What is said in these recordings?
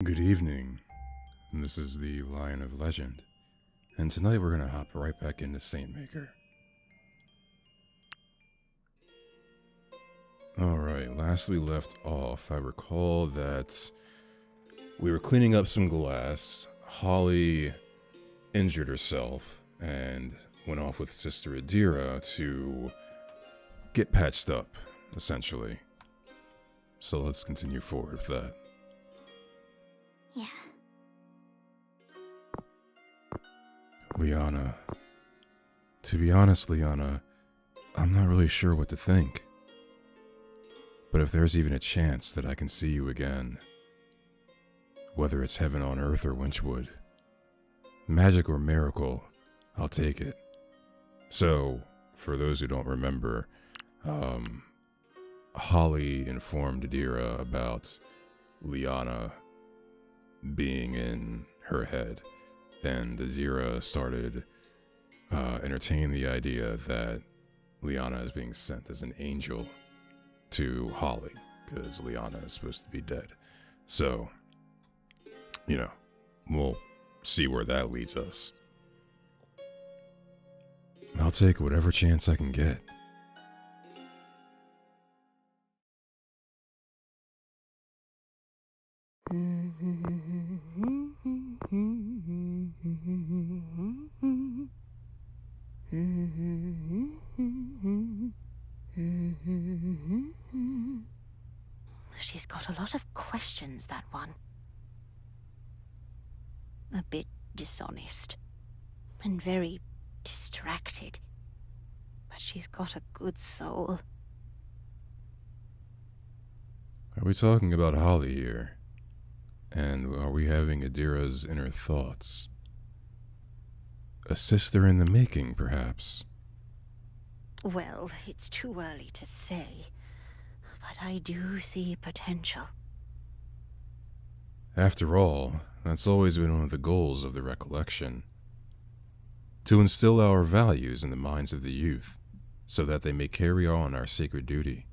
Good evening. This is the Lion of Legend, and tonight we're gonna hop right back into Saintmaker. Alright, last we left off, I recall that we were cleaning up some glass. Holly injured herself and went off with Sister Idelora to get patched up, essentially. So let's continue forward with that. Yeah. Liana. To be honest, Liana, I'm not really sure what to think. But if there's even a chance that I can see you again, whether it's heaven on earth or Winchwood, magic or miracle, I'll take it. So, for those who don't remember, Holly informed Idelora about Liana being in her head, and Idelora started entertaining the idea that Liana is being sent as an angel to Holly, because Liana is supposed to be dead. So, we'll see where that leads us. I'll take whatever chance I can get. She's got a lot of questions, that one. A bit dishonest. And very distracted. But she's got a good soul. Are we talking about Holly here? And are we having Idelora's inner thoughts? A sister in the making, perhaps? Well, it's too early to say. But I do see potential. After all, that's always been one of the goals of the recollection. To instill our values in the minds of the youth, so that they may carry on our sacred duty.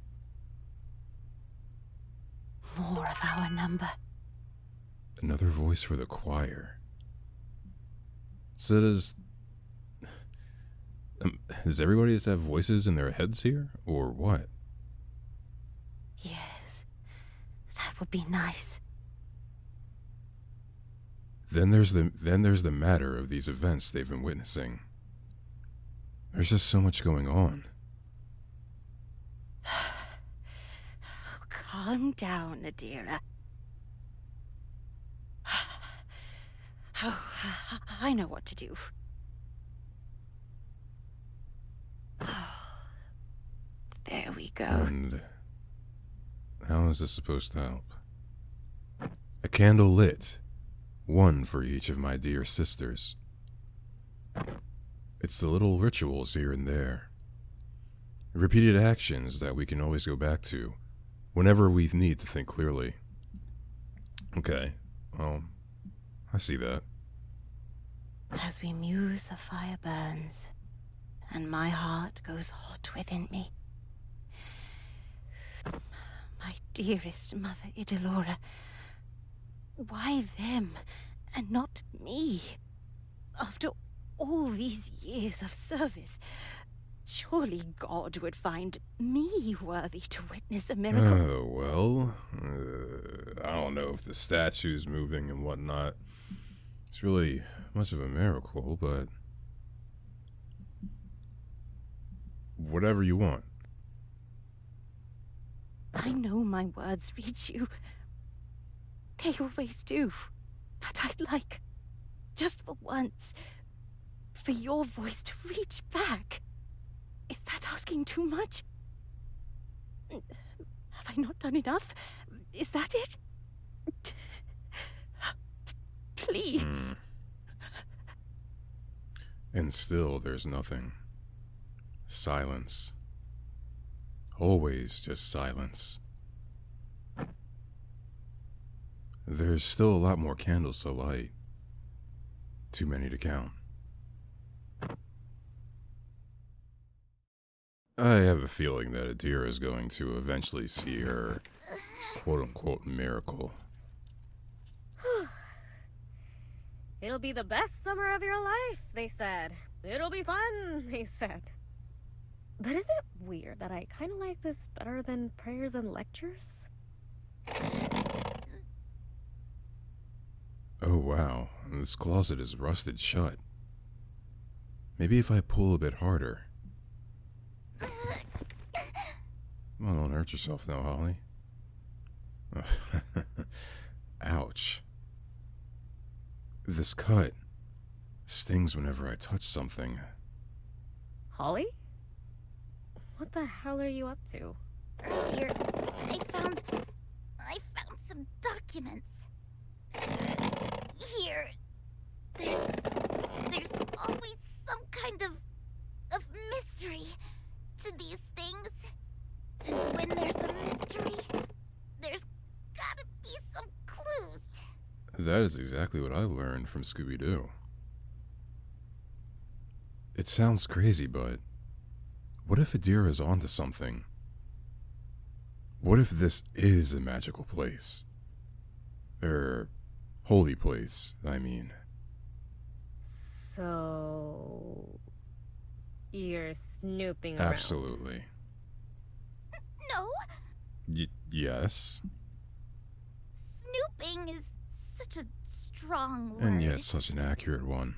More of our number. Another voice for the choir. So does everybody just have voices in their heads here, or what? Yes, that would be nice. Then there's the matter of these events they've been witnessing. There's just so much going on. Calm down, Idelora. Oh, I know what to do. Oh, there we go. And how is this supposed to help? A candle lit, one for each of my dear sisters. It's the little rituals here and there. Repeated actions that we can always go back to whenever we need to think clearly. Okay, well, I see that. As we muse, the fire burns, and my heart goes hot within me. My dearest Mother Idelora, why them, and not me? After all these years of service, surely God would find me worthy to witness a miracle. I don't know if the statue's moving and whatnot. It's really much of a miracle, but whatever you want. I know my words reach you. They always do. But I'd like, just for once, for your voice to reach back. Is that asking too much? Have I not done enough? Is that it? Please. And still there's nothing. Silence. Always just silence. There's still a lot more candles to light. Too many to count. I have a feeling that Idelora is going to eventually see her quote-unquote miracle. It'll be the best summer of your life, they said. It'll be fun, they said. But is it weird that I kind of like this better than prayers and lectures? Oh wow, this closet is rusted shut. Maybe if I pull a bit harder. Well, don't hurt yourself now, Holly. Ouch. This cut stings whenever I touch something. Holly? What the hell are you up to? Earlier, I found some documents. Here, there's always some kind of mystery to these things. And when there's a mystery, there's gotta be some clues. That is exactly what I learned from Scooby-Doo. It sounds crazy, but what if Idira's onto something? What if this is a magical place? Holy place, I mean. So... you're snooping around. Absolutely. No, Yes. snooping is such a strong word. And yet such an accurate one.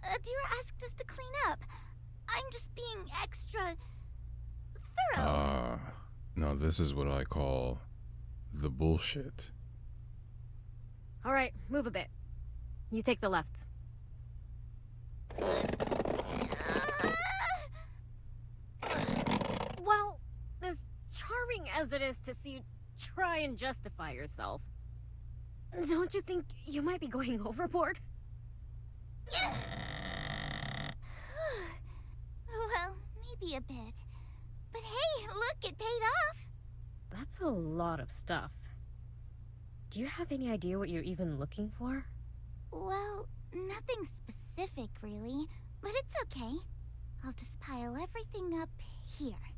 Adira asked us to clean up. I'm just being extra thorough. Now this is what I call the bullshit. Alright, move a bit. You take the left. Well, as charming as it is to see you try and justify yourself, don't you think you might be going overboard? Well, maybe a bit. But hey, look, it paid off. That's a lot of stuff. Do you have any idea what you're even looking for? Well, nothing specific, really. But it's okay. I'll just pile everything up here.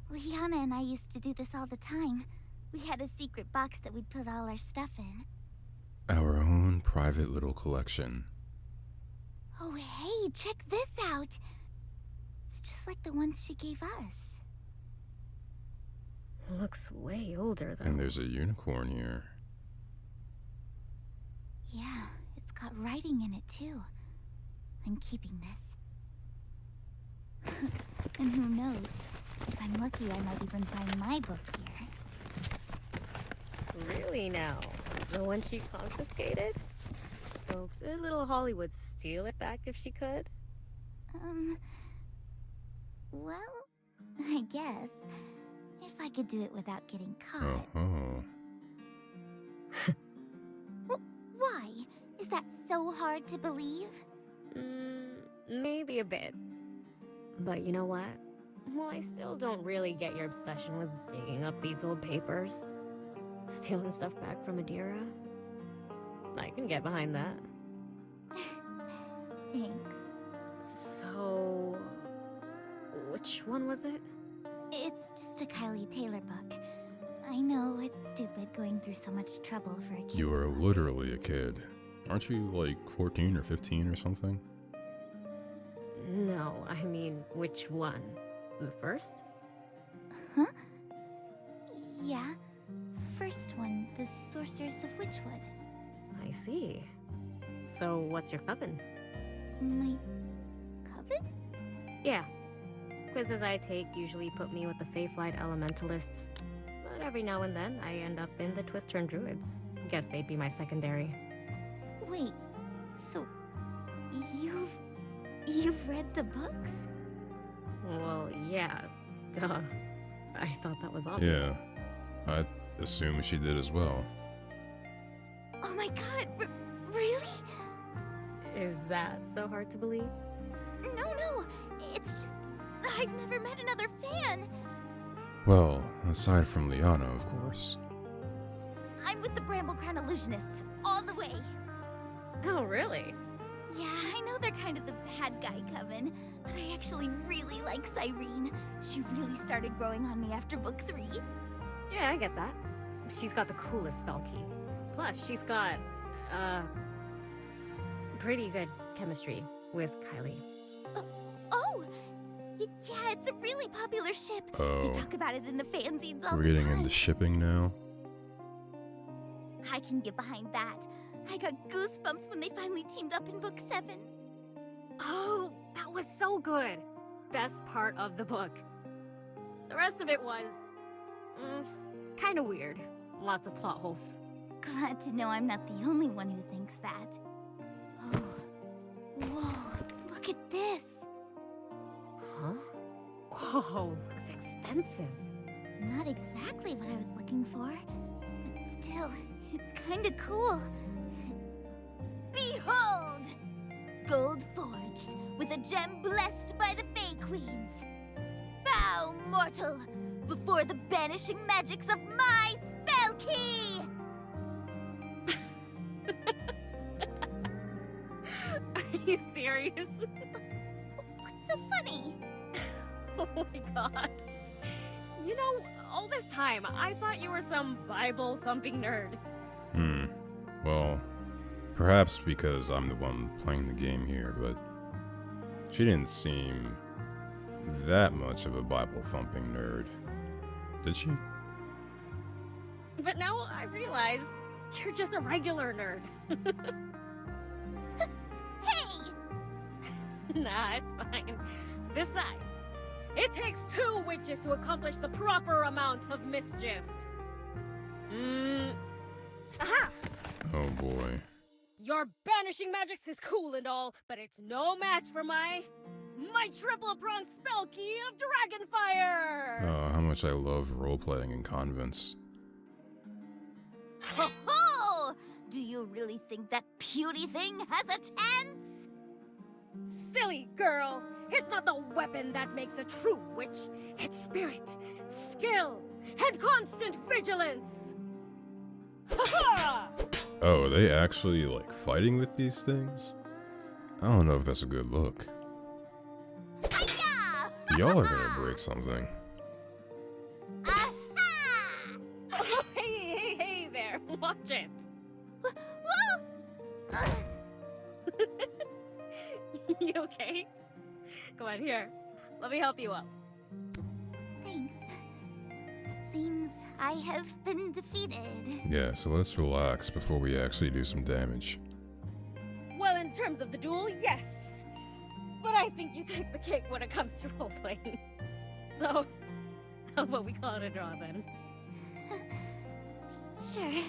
Liana and I used to do this all the time. We had a secret box that we'd put all our stuff in. Our own private little collection. Oh, hey, check this out. It's just like the ones she gave us. Looks way older, though. And there's a unicorn here. Yeah, it's got writing in it, too. I'm keeping this. And who knows? If I'm lucky, I might even find my book here. Really now? The one she confiscated? So good little Holly would steal it back if she could? Well, I guess. If I could do it without getting caught. Why? Is that so hard to believe? Maybe a bit. But you know what? Well, I still don't really get your obsession with digging up these old papers. Stealing stuff back from Idira. I can get behind that. Thanks. So... which one was it? It's just a Kylie Taylor book. I know it's stupid going through so much trouble for a kid. You are literally a kid. Aren't you like 14 or 15 or something? No, I mean, which one? The first? Huh? Yeah. First one, the Sorceress of Witchwood. I see. So, what's your coven? My coven? Yeah. Quizzes I take usually put me with the Feyflight Elementalists. But every now and then, I end up in the Twist-Turn Druids. Guess they'd be my secondary. Wait, so... You've read the books? Well, yeah. Duh. I thought that was obvious. Yeah. I assume she did as well. Oh my god, really? Is that so hard to believe? No, it's just... I've never met another fan. Well, aside from Liana, of course. I'm with the Bramble-Crown Illusionists, all the way. Oh, really? Yeah, I know they're kind of the bad guy coven, but I actually really like Cyrene. She really started growing on me after book 3. Yeah, I get that. She's got the coolest spell key. Plus, she's got... pretty good chemistry with Kylie. Oh! Yeah, it's a really popular ship. Oh. They talk about it in the fanzines all We're the getting time. into shipping now? I can get behind that. I got goosebumps when they finally teamed up in book 7. Oh, that was so good. Best part of the book. The rest of it was... kind of weird. Lots of plot holes. Glad to know I'm not the only one who thinks that. Oh. Whoa, look at this. Huh? Whoa, looks expensive. Not exactly what I was looking for, but still, it's kinda cool. Behold! Gold forged, with a gem blessed by the Fae Queens. Bow, mortal, before the banishing magics of my spell key! Are you serious? What's so funny? Oh my god. You know, all this time, I thought you were some Bible-thumping nerd. Well, perhaps because I'm the one playing the game here, but she didn't seem that much of a Bible-thumping nerd, did she? But now I realize you're just a regular nerd. Hey! Nah, it's fine. Besides, it takes 2 witches to accomplish the proper amount of mischief. Aha! Oh boy. Your banishing magics is cool and all, but it's no match for my triple-pronged spell key of Dragonfire! Oh, how much I love role-playing in convents. Ho ho! Do you really think that puny thing has a chance? Silly girl! It's not the weapon that makes a true witch. It's spirit, skill, and constant vigilance! Ha-ha! Oh, are they actually, like, fighting with these things? I don't know if that's a good look. Hi-ya! Y'all are gonna break something. Aha! Oh, hey there, watch it! Whoa! You okay? Come on, here. Let me help you up. Thanks. Seems I have been defeated. Yeah, so let's relax before we actually do some damage. Well, in terms of the duel, yes. But I think you take the cake when it comes to roleplaying. So, how about we call it a draw then? Sure.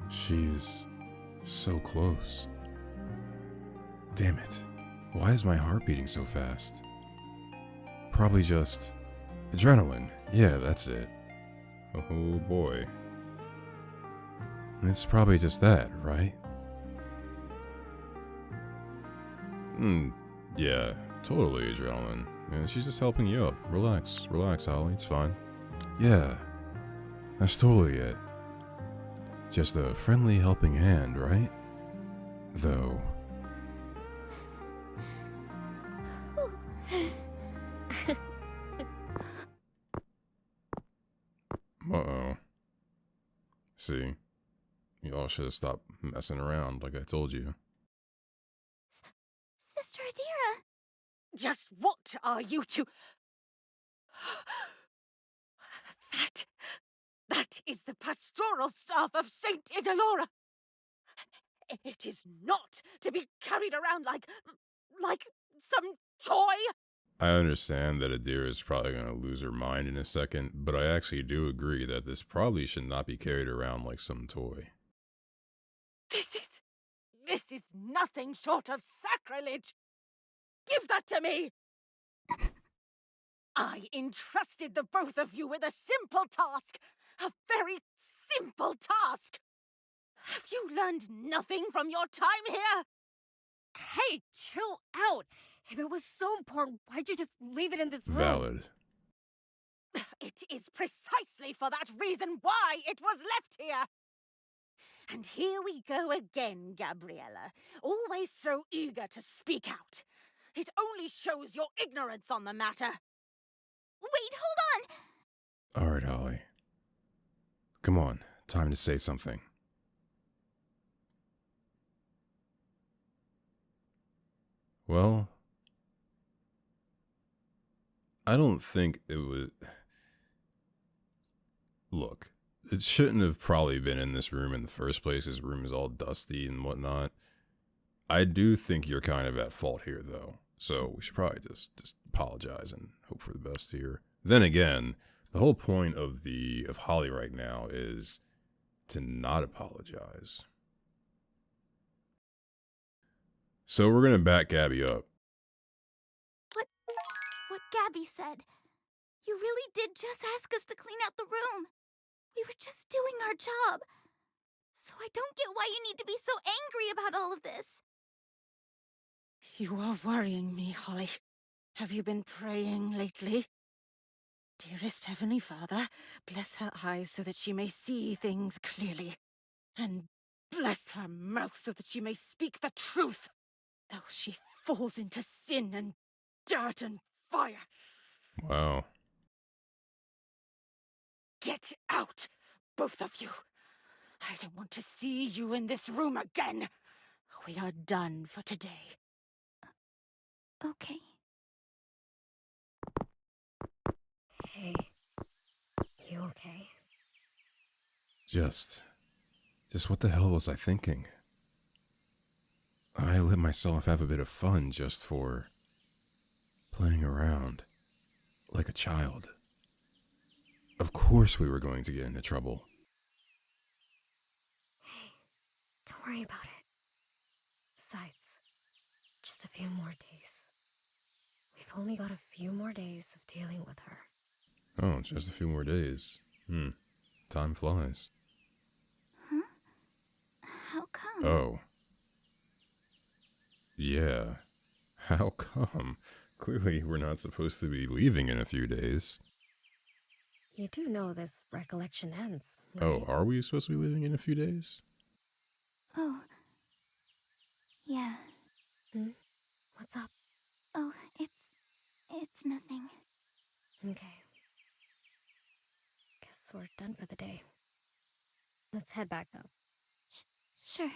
She's so close. Damn it. Why is my heart beating so fast? Probably just adrenaline. Yeah, that's it. Oh boy. It's probably just that, right? Yeah, totally adrenaline. Yeah, she's just helping you up. Relax, Holly, it's fine. Yeah, that's totally it. Just a friendly helping hand, right? Though. Uh-oh. See? You all should have stopped messing around like I told you. Sister Adira! Just what are you two? That is the pastoral staff of Saint Idelora. It is not to be carried around like some toy. I understand that Adira is probably going to lose her mind in a second, but I actually do agree that this probably should not be carried around like some toy. This is nothing short of sacrilege. Give that to me. I entrusted the both of you with a simple task. A very simple task. Have you learned nothing from your time here? Hey, chill out. If it was so important, why'd you just leave it in this room? Valid. It is precisely for that reason why it was left here. And here we go again, Gabriella. Always so eager to speak out. It only shows your ignorance on the matter. Wait, hold on! Alright, Holly. Come on, time to say something. Well, I don't think it was... Look, it shouldn't have probably been in this room in the first place. This room is all dusty and whatnot. I do think you're kind of at fault here, though. So we should probably just apologize and hope for the best here. Then again, the whole point of Holly right now is to not apologize. So we're gonna back Gabby up. What Gabby said. You really did just ask us to clean out the room. We were just doing our job. So I don't get why you need to be so angry about all of this. You are worrying me, Holly. Have you been praying lately? Dearest Heavenly Father, bless her eyes so that she may see things clearly. And bless her mouth so that she may speak the truth. Else she falls into sin and dirt and fire. Wow. Get out, both of you. I don't want to see you in this room again. We are done for today. Okay. Hey, you okay? Just what the hell was I thinking? I let myself have a bit of fun just for playing around like a child. Of course we were going to get into trouble. Hey, don't worry about it. Besides, just a few more days. We've only got a few more days of dealing with her. Oh, just a few more days. Time flies. Huh? How come? Oh. Yeah. How come? Clearly we're not supposed to be leaving in a few days. You do know this recollection ends, right? Oh, are we supposed to be leaving in a few days? Oh. Yeah. What's up? Oh, it's nothing. Okay. Guess we're done for the day. Let's head back up. Sure.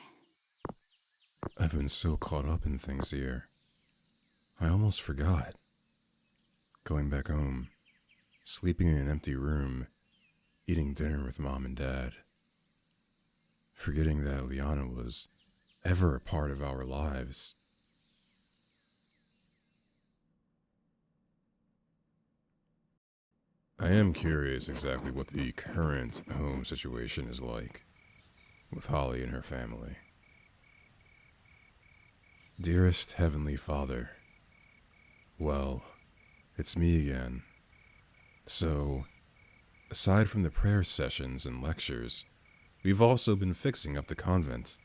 I've been so caught up in things here. I almost forgot. Going back home, sleeping in an empty room, eating dinner with Mom and Dad. Forgetting that Liana was ever a part of our lives. I am curious exactly what the current home situation is like with Holly and her family. Dearest Heavenly Father, well, it's me again. So, aside from the prayer sessions and lectures, we've also been fixing up the convent.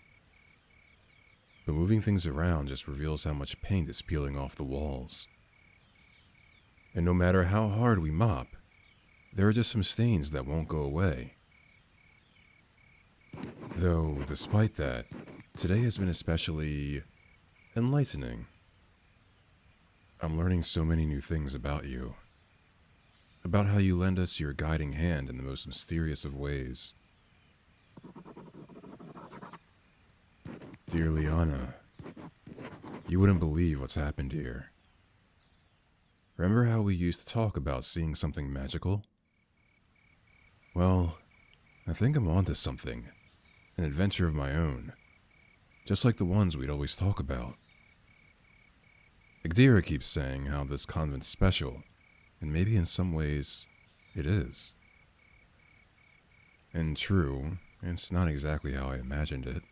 But moving things around just reveals how much paint is peeling off the walls. And no matter how hard we mop, there are just some stains that won't go away. Though, despite that, today has been especially enlightening. I'm learning so many new things about you. About how you lend us your guiding hand in the most mysterious of ways. Dear Liana, you wouldn't believe what's happened here. Remember how we used to talk about seeing something magical? Well, I think I'm onto something. An adventure of my own. Just like the ones we'd always talk about. Idelora keeps saying how this convent's special, and maybe in some ways, it is. And true, it's not exactly how I imagined it.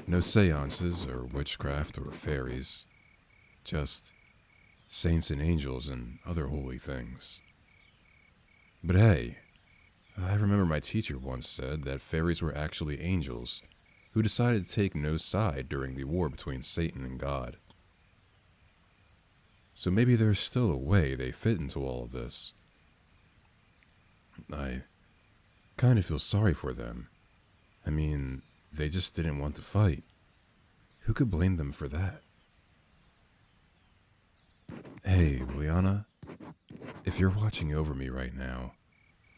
No seances or witchcraft or fairies. Just saints and angels and other holy things. But hey, I remember my teacher once said that fairies were actually angels who decided to take no side during the war between Satan and God. So maybe there's still a way they fit into all of this. I kind of feel sorry for them. I mean, they just didn't want to fight. Who could blame them for that? Hey, Liana, if you're watching over me right now,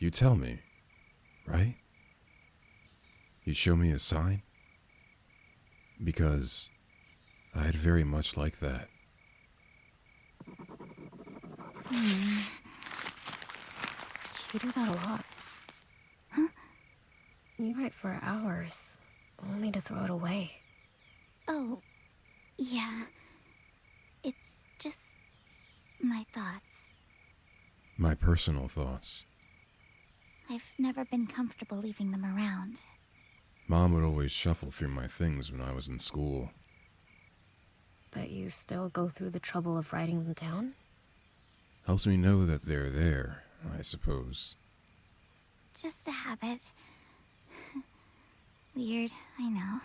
you tell me, right? You show me a sign? Because I'd very much like that. You do that a lot. Huh? You write for hours, only to throw it away. Oh, yeah. It's just my thoughts. My personal thoughts. I've never been comfortable leaving them around. Mom would always shuffle through my things when I was in school. But you still go through the trouble of writing them down? Helps me know that they're there, I suppose. Just a habit. Weird, I know.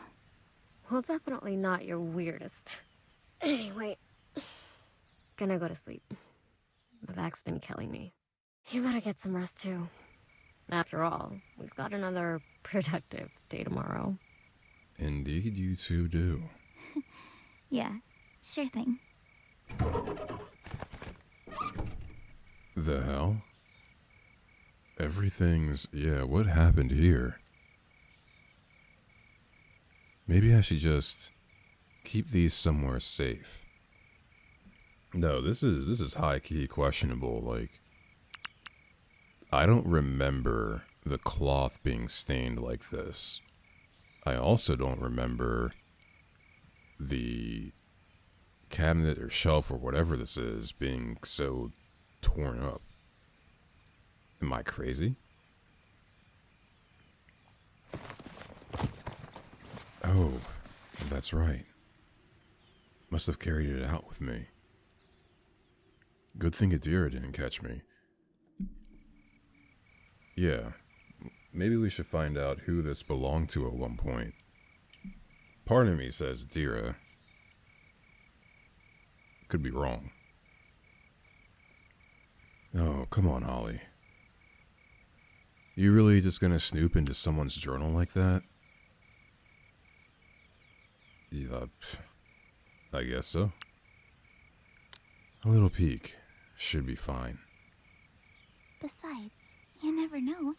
Well, definitely not your weirdest. Anyway, gonna go to sleep. My back's been killing me. You better get some rest too. After all, we've got another productive day tomorrow. Indeed you two do. Yeah, sure thing. The hell? Yeah, what happened here? Maybe I should just keep these somewhere safe. No, this is high-key questionable. Like, I don't remember the cloth being stained like this. I also don't remember the cabinet or shelf or whatever this is being so torn up. Am I crazy? Oh, that's right. Must have carried it out with me. Good thing Adira didn't catch me. Yeah, maybe we should find out who this belonged to at one point. Part of me says Adira. Could be wrong. Oh, come on, Holly. You really just gonna snoop into someone's journal like that? Yeah, I guess so. A little peek should be fine. Besides, you never know.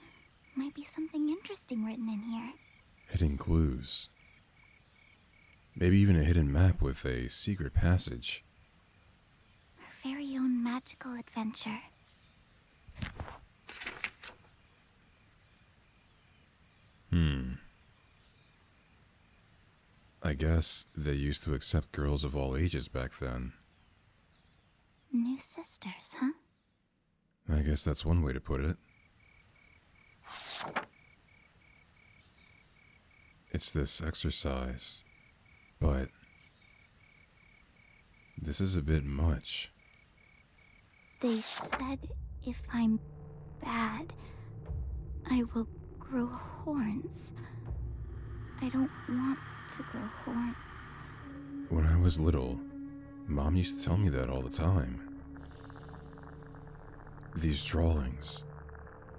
Might be something interesting written in here. Hidden clues. Maybe even a hidden map with a secret passage. Our very own magical adventure. I guess they used to accept girls of all ages back then. New sisters, huh? I guess that's one way to put it. It's this exercise, but this is a bit much. They said if I'm bad, I will grow horns. I don't want to grow horns. When I was little, Mom used to tell me that all the time. These drawings.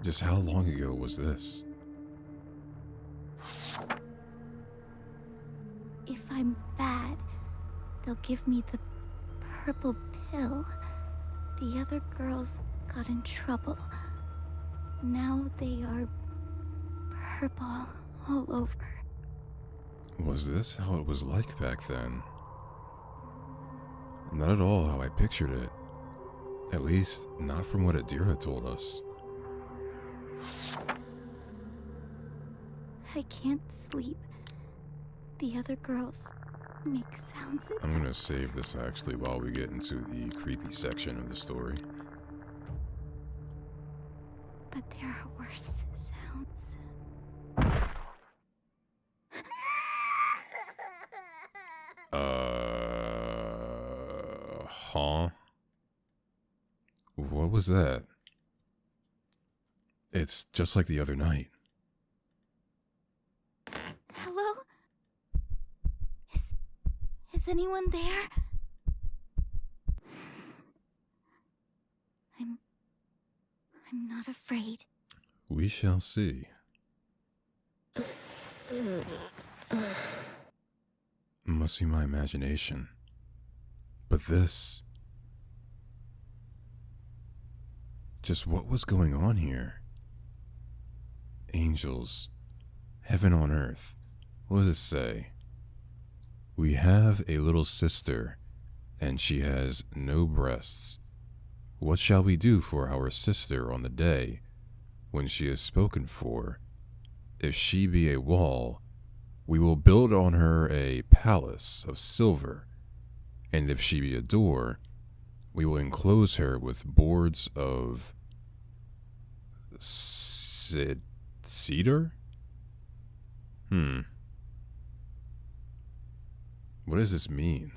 Just how long ago was this? If I'm bad, they'll give me the purple pill. The other girls got in trouble. Now they are purple all over. Was this how it was like back then? Not at all how I pictured it. At least, not from what Adira told us. I can't sleep. The other girls make sounds. I'm gonna save this actually while we get into the creepy section of the story. But there are worse sounds. Huh? What was that? It's just like the other night. Hello? Is anyone there? I'm not afraid. We shall see. Must be my imagination. But this... Just what was going on here? Angels. Heaven on earth. What does it say? We have a little sister, and she has no breasts. What shall we do for our sister on the day when she is spoken for? If she be a wall, we will build on her a palace of silver, and if she be a door, we will enclose her with boards of cedar? What does this mean?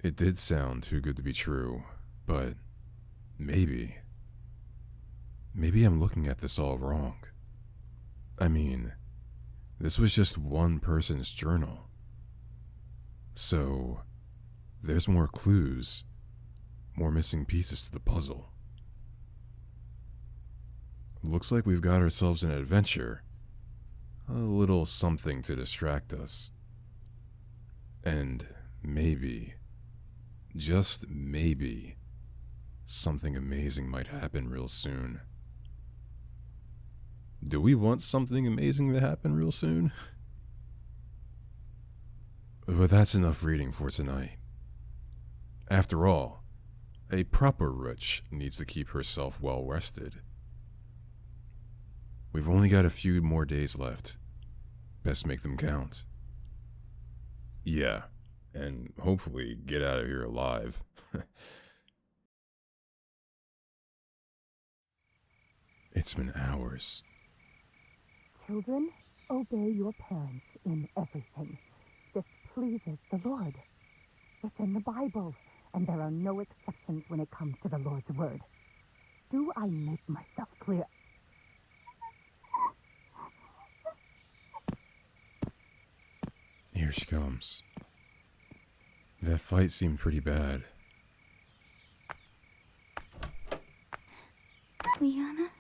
It did sound too good to be true, but maybe I'm looking at this all wrong. I mean, this was just one person's journal. So, there's more clues, more missing pieces to the puzzle. Looks like we've got ourselves an adventure. A little something to distract us. And maybe, just maybe, something amazing might happen real soon. Do we want something amazing to happen real soon? But that's enough reading for tonight. After all, a proper witch needs to keep herself well rested. We've only got a few more days left. Best make them count. Yeah, and hopefully get out of here alive. It's been hours. Children, obey your parents in everything. This pleases the Lord. It's in the Bible, and there are no exceptions when it comes to the Lord's word. Do I make myself clear? Here she comes. That fight seemed pretty bad. Liana?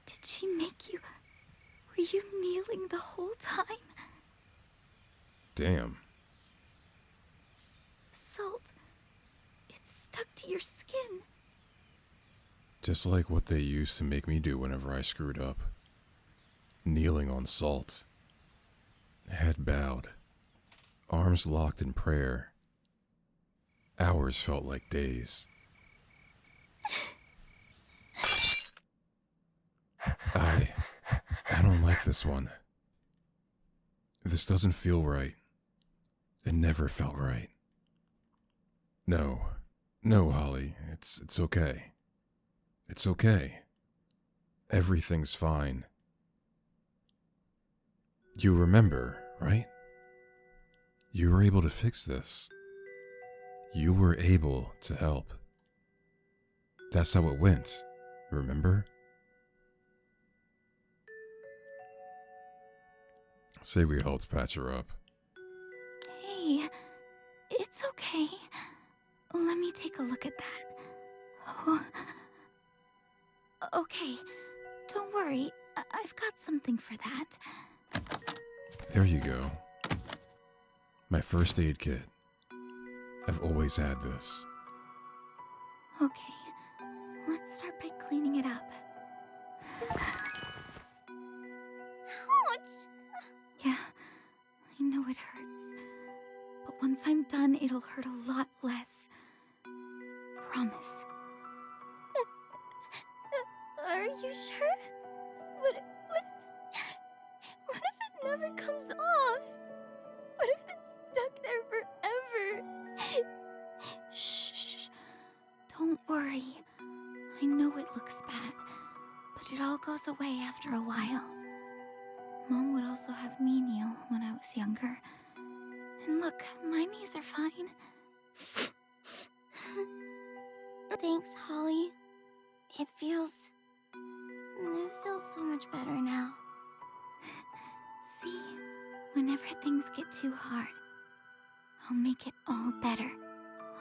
Did she make you... Were you kneeling the whole time? Damn. Salt. It's stuck to your skin. Just like what they used to make me do whenever I screwed up. Kneeling on salt. Head bowed. Arms locked in prayer. Hours felt like days. I don't like this one. This doesn't feel right. It never felt right. No, Holly, it's okay. It's okay. Everything's fine. You remember, right? You were able to fix this. You were able to help. That's how it went, remember? Say we helped patch her up. Hey, it's okay. Let me take a look at that. Oh. Okay, don't worry. I've got something for that. There you go. My first aid kit. I've always had this. Okay, let's start by cleaning it up. Ouch! Yeah, I know it hurts. But once I'm done, it'll hurt a lot less. Promise. Are you sure? What if it never comes off? What if it's stuck there forever? Shh. Don't worry. I know it looks bad, but it all goes away after a while. Mom would also have me kneel when I was younger. And look, my knees are fine. Thanks, Holly. It feels so much better now. See, whenever things get too hard, I'll make it all better.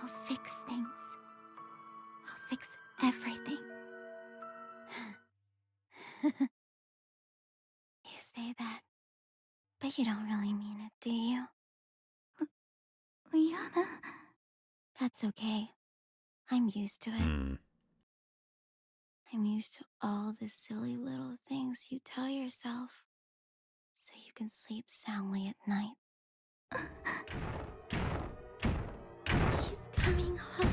I'll fix things. I'll fix everything. You say that, but you don't really mean it, do you? Liana? That's okay. I'm used to it. I'm used to all the silly little things you tell yourself so you can sleep soundly at night. She's coming, Holly.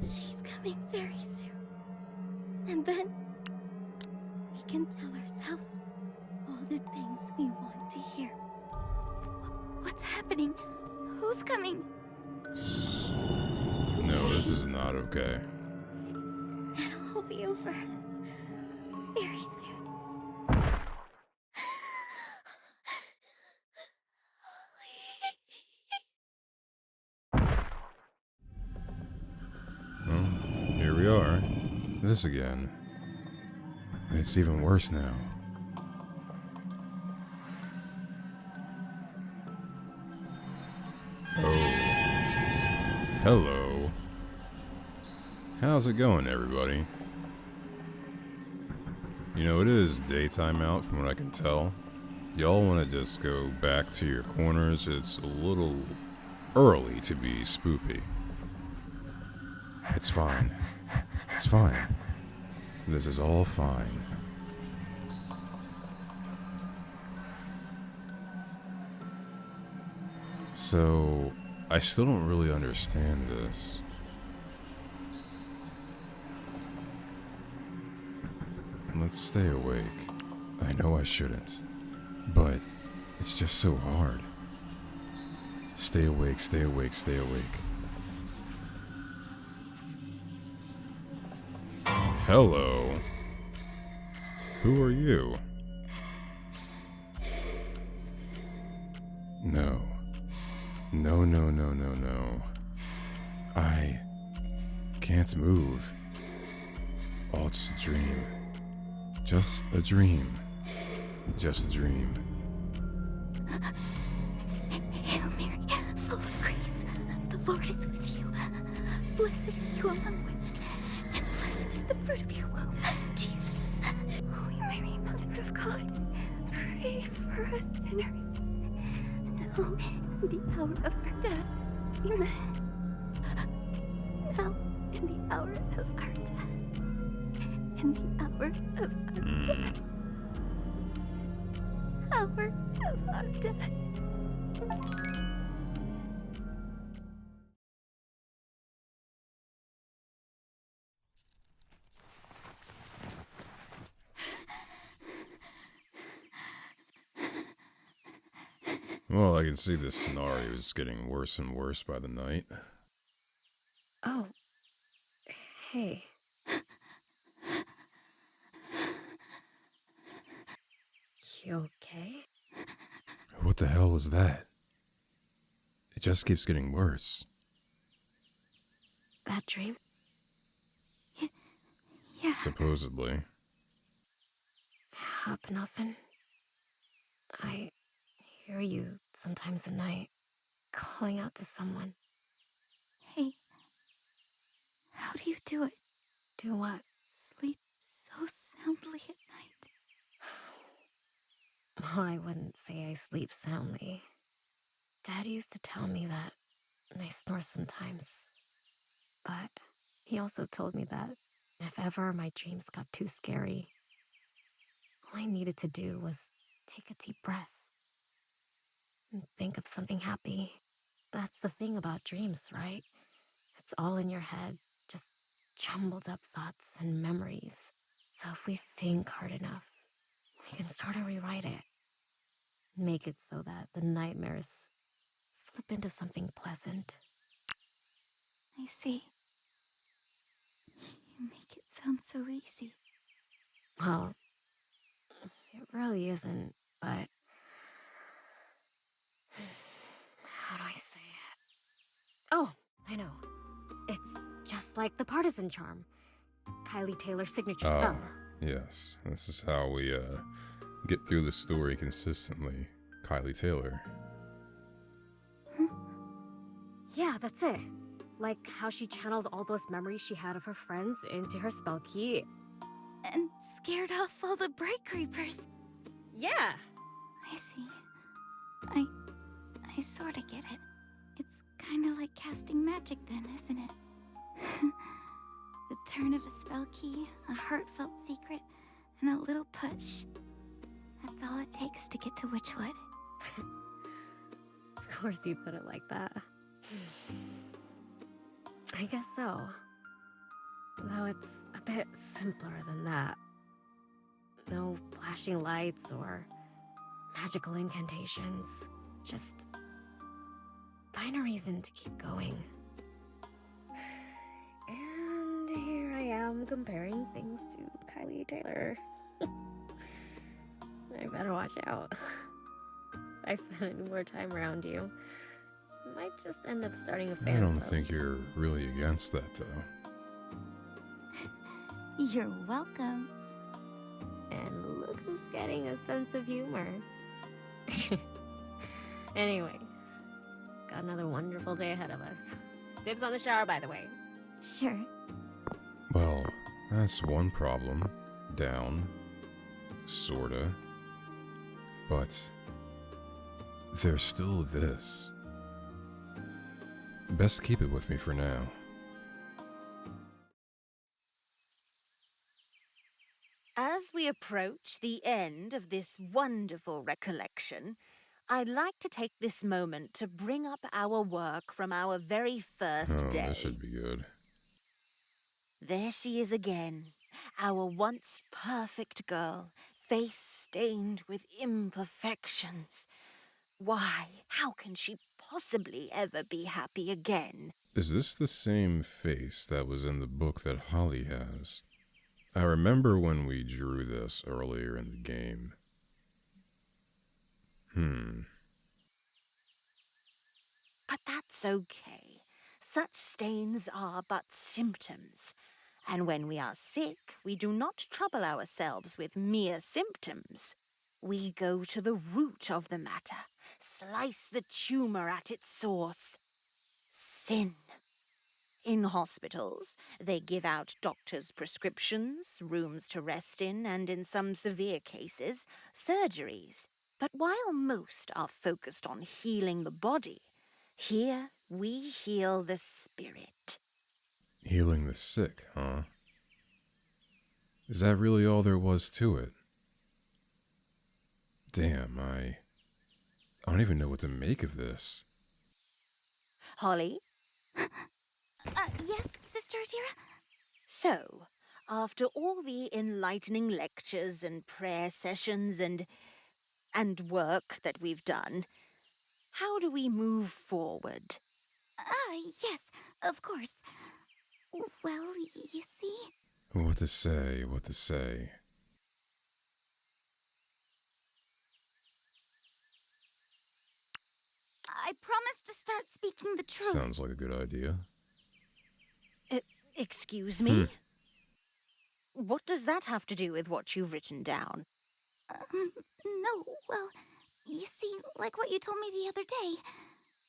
She's coming very soon. And then we can tell ourselves all the things we want to hear. What's happening? Who's coming? Shh. No, this is not okay. It'll all be over very soon. Well, here we are. This again. It's even worse now. Oh. Hello. How's it going, everybody? You know, it is daytime out from what I can tell. Y'all want to just go back to your corners? It's a little early to be spoopy. It's fine. It's fine. This is all fine. So, I still don't really understand this. Let's stay awake. I know I shouldn't, but it's just so hard. Stay awake, stay awake, stay awake. Hello. Who are you? No. No, no, no, no, no. I can't move. All just a dream. Just a dream. Just a dream. Hail Mary, full of grace, the Lord is with you. Blessed are you among women, and blessed is the fruit of your womb, Jesus. Holy Mary, Mother of God, pray for us sinners, now and the hour of our death. Amen. Now in the hour of our death. In the hour of our death. Hour of our death. Well, I can see this scenario is getting worse and worse by the night. Oh. Hey. You okay? What the hell was that? It just keeps getting worse. Bad dream? Yeah. Supposedly. Happen often? I hear you sometimes at night, calling out to someone. Hey. How do you do it? Do what? Sleep so soundly at night. Well, I wouldn't say I sleep soundly. Dad used to tell me that I snore sometimes. But he also told me that if ever my dreams got too scary, all I needed to do was take a deep breath and think of something happy. That's the thing about dreams, right? It's all in your head, just jumbled up thoughts and memories. So if we think hard enough, we can sort of rewrite it. Make it so that the nightmares slip into something pleasant. I see. You make it sound so easy. Well, it really isn't, but how do I say it? Oh, I know. It's just like the partisan charm. Kylie Taylor's signature spell. Yes. This is how we, get through the story consistently. Kylie Taylor. Yeah, that's it. Like how she channeled all those memories she had of her friends into her spell key. And scared off all the bright creepers. Yeah! I see. I sorta get it. It's kinda like casting magic then, isn't it? The turn of a spell key, a heartfelt secret, and a little push. That's all it takes to get to Witchwood. Of course you put it like that. I guess so. Though it's a bit simpler than that. No flashing lights or magical incantations. Just find a reason to keep going. And here I am comparing things to Kylie Taylor. I better watch out. If I spend any more time around you, I might just end up starting a fan I don't club. think you're really against that, though. You're welcome. And look who's getting a sense of humor. Anyway, got another wonderful day ahead of us. Dibs on the shower, by the way. Sure. Well, that's one problem. Down. Sorta. But there's still this. Best keep it with me for now. As we approach the end of this wonderful recollection, I'd like to take this moment to bring up our work from our very first Oh, day. this should be good. There she is again, our once perfect girl, face stained with imperfections. Why, how can she possibly ever be happy again? Is this the same face that was in the book that Holly has? I remember when we drew this earlier in the game. But that's okay. Such stains are but symptoms. And when we are sick, we do not trouble ourselves with mere symptoms. We go to the root of the matter, slice the tumor at its source. Sin. In hospitals, they give out doctors' prescriptions, rooms to rest in, and in some severe cases, surgeries. But while most are focused on healing the body, here we heal the spirit. Healing the sick, huh? Is that really all there was to it? Damn, I don't even know what to make of this. Holly? Yes, Sister Adira? So, after all the enlightening lectures and prayer sessions and work that we've done, how do we move forward? Yes, of course. Well, you see... What to say, what to say. I promise to start speaking the truth. Sounds like a good idea. Excuse me? What does that have to do with what you've written down? No, well, you see, like what you told me the other day.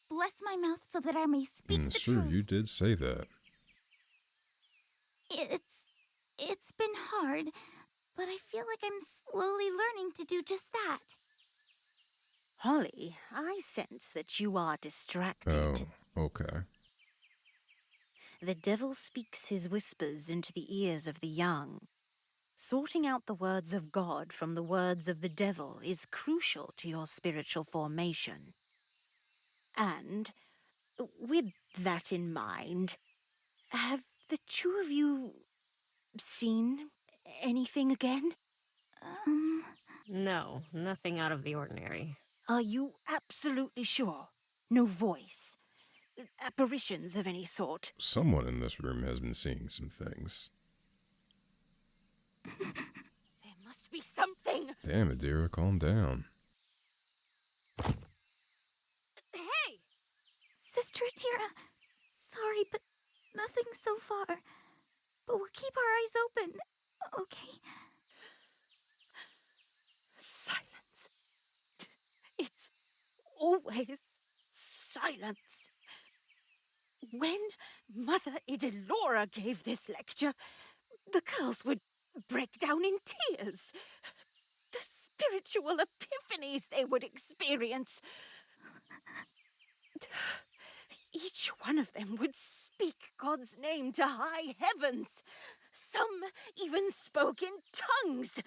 Bless my mouth so that I may speak the Sure, truth. you did say that. It's been hard, but I feel like I'm slowly learning to do just that. Holly, I sense that you are distracted. Oh, okay. The devil speaks his whispers into the ears of the young. Sorting out the words of God from the words of the devil is crucial to your spiritual formation. And, with that in mind, have the two of you seen anything again? No, nothing out of the ordinary. Are you absolutely sure? No voice? Apparitions of any sort? Someone in this room has been seeing some things. There must be something! Damn it, Dira, calm down. Hey! Sister Adira, sorry, but nothing so far. But we'll keep our eyes open, okay? Silence. It's always silence. When Mother Idelora gave this lecture, the girls would break down in tears. The spiritual epiphanies they would experience. Each one of them would speak God's name to high heavens, Some even spoke in tongues.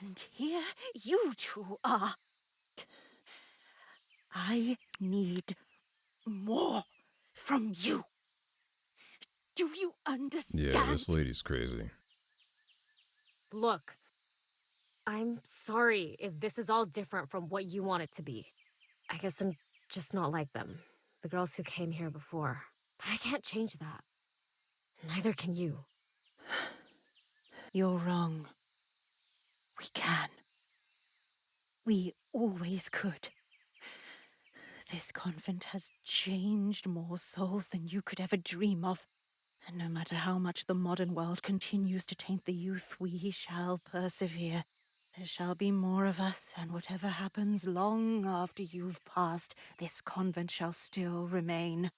And here you two are. I need more from you. Do you understand? Yeah, this lady's crazy. Look, I'm sorry if this is all different from what you want it to be. I guess I'm just not like them, the girls who came here before. But I can't change that. Neither can you. You're wrong. We can. We always could. This convent has changed more souls than you could ever dream of. And no matter how much the modern world continues to taint the youth, we shall persevere. There shall be more of us, and whatever happens long after you've passed, this convent shall still remain.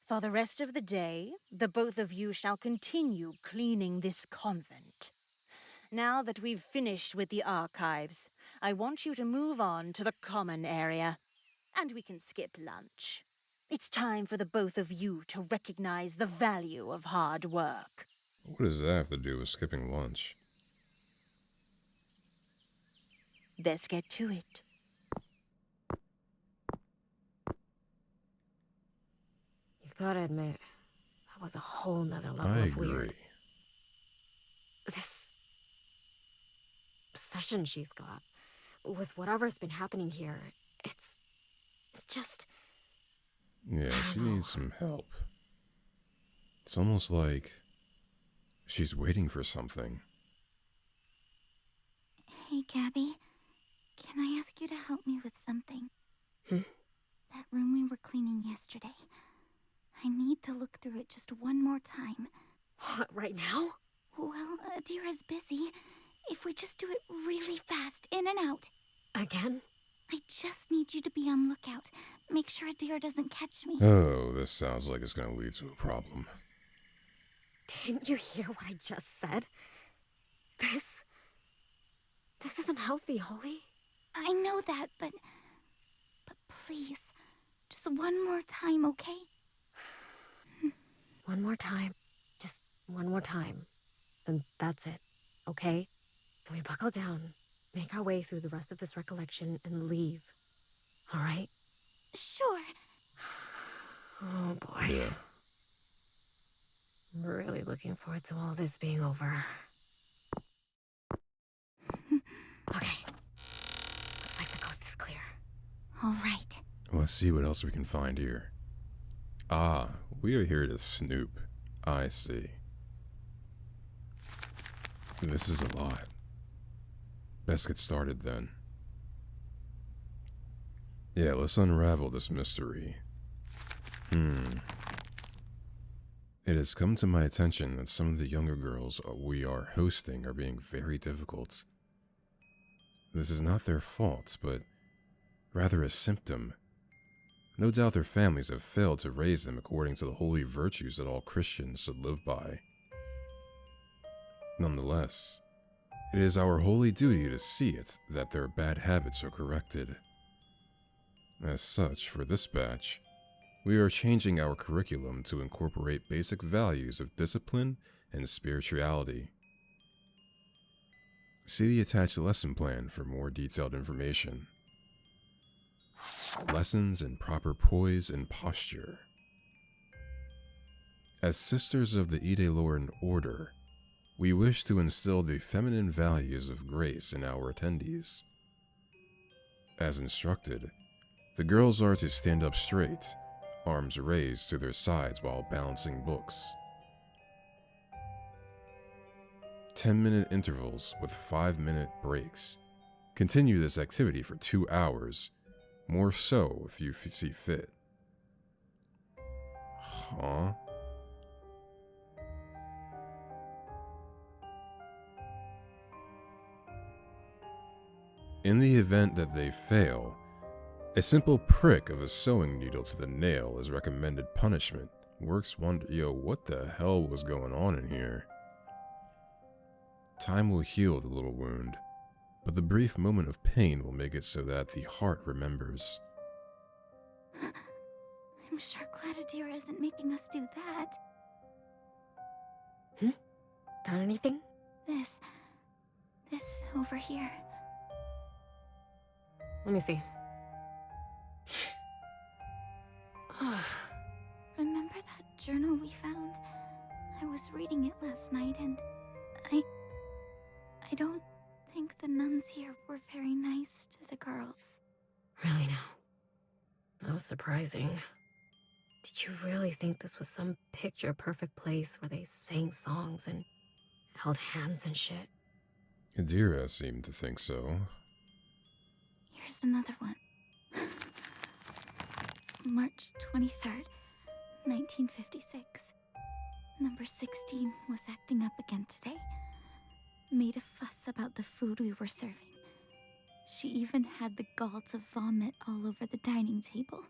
For the rest of the day, the both of you shall continue cleaning this convent. Now that we've finished with the archives, I want you to move on to the common area. And we can skip lunch. It's time for the both of you to recognize the value of hard work. What does that have to do with skipping lunch? Let's get to it. You gotta admit, that was a whole nother level I of weird. agree. This obsession she's got, with whatever's been happening here, it's just... Yeah, she needs some help. It's almost like she's waiting for something. Hey, Gabby. Can I ask you to help me with something? That room we were cleaning yesterday. I need to look through it just one more time. What, right now? Well, Adira's busy. If we just do it really fast, in and out. Again? I just need you to be on lookout. Make sure Adira doesn't catch me. Oh, this sounds like it's going to lead to a problem. Didn't you hear what I just said? This isn't healthy, Holly. I know that, but please, just one more time, okay? One more time. Just one more time. Then that's it, okay? And we buckle down, make our way through the rest of this recollection, and leave. All right? Sure. Oh, boy. Yeah. I'm really looking forward to all this being over. Okay. Looks like the coast is clear. All right. Let's see what else we can find here. Ah, we are here to snoop. I see. This is a lot. Best get started then. Yeah, let's unravel this mystery. It has come to my attention that some of the younger girls we are hosting are being very difficult. This is not their fault, but rather a symptom. No doubt their families have failed to raise them according to the holy virtues that all Christians should live by. Nonetheless, it is our holy duty to see it that their bad habits are corrected. As such, for this batch, we are changing our curriculum to incorporate basic values of discipline and spirituality. See the attached lesson plan for more detailed information. Lessons in proper poise and posture. As sisters of the Idelora order, we wish to instill the feminine values of grace in our attendees. As instructed, the girls are to stand up straight, arms raised to their sides while balancing books. 10-minute intervals with 5-minute breaks. Continue this activity for 2 hours, more so if you see fit. Huh? In the event that they fail, a simple prick of a sewing needle to the nail as recommended punishment works wonder. Yo, what the hell was going on in here? Time will heal the little wound, but the brief moment of pain will make it so that the heart remembers. I'm sure glad Adira isn't making us do that. Found anything? This over here. Let me see. Remember that journal we found? I was reading it last night and I don't think the nuns here were very nice to the girls. Really now? How surprising. Did you really think this was some picture-perfect place where they sang songs and held hands and shit? Idira seemed to think so. Here's another one. March 23rd, 1956. Number 16 was acting up again today. Made a fuss about the food we were serving. She even had the gall to vomit all over the dining table.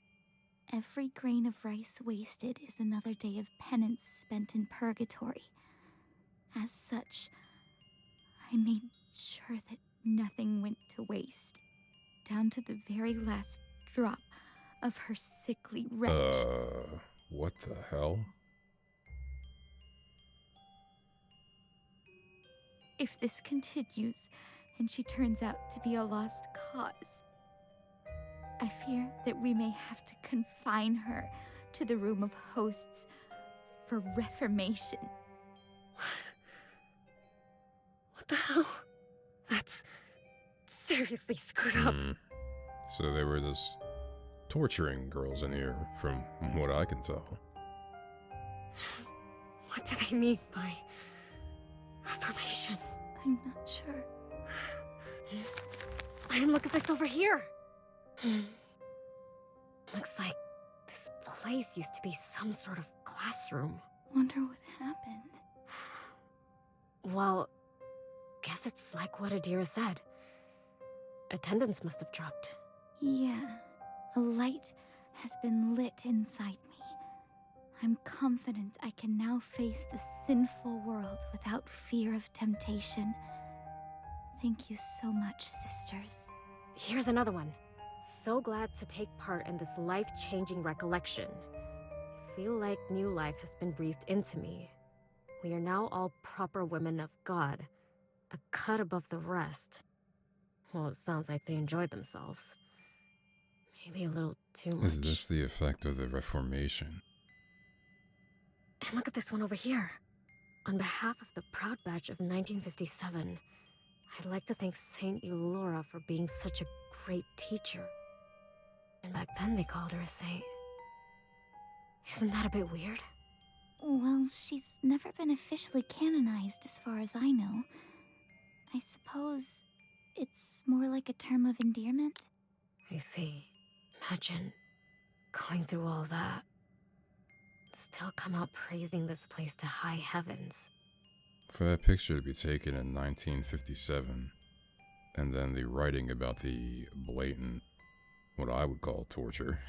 Every grain of rice wasted is another day of penance spent in purgatory. As such, I made sure that nothing went to waste, down to the very last drop of her sickly wretch. What the hell? If this continues, and she turns out to be a lost cause, I fear that we may have to confine her to the room of hosts for reformation. What the hell? That's seriously screwed up. So they were just torturing girls in here, from what I can tell. What do they mean by reformation? I'm not sure. And look at this over here. Looks like this place used to be some sort of classroom. Wonder what happened. Well, guess it's like what Idira said. Attendance must have dropped. Yeah, a light has been lit inside me. I'm confident I can now face the sinful world without fear of temptation. Thank you so much, sisters. Here's another one. So glad to take part in this life-changing recollection. I feel like new life has been breathed into me. We are now all proper women of God, a cut above the rest. Well, it sounds like they enjoyed themselves. Maybe a little too much. Is this the effect of the Reformation? And look at this one over here. On behalf of the proud batch of 1957, I'd like to thank Saint Idelora for being such a great teacher. And back then they called her a saint. Isn't that a bit weird? Well, she's never been officially canonized as far as I know. I suppose it's more like a term of endearment? I see. Imagine going through all that. Still come out praising this place to high heavens. For that picture to be taken in 1957, and then the writing about the blatant, what I would call torture,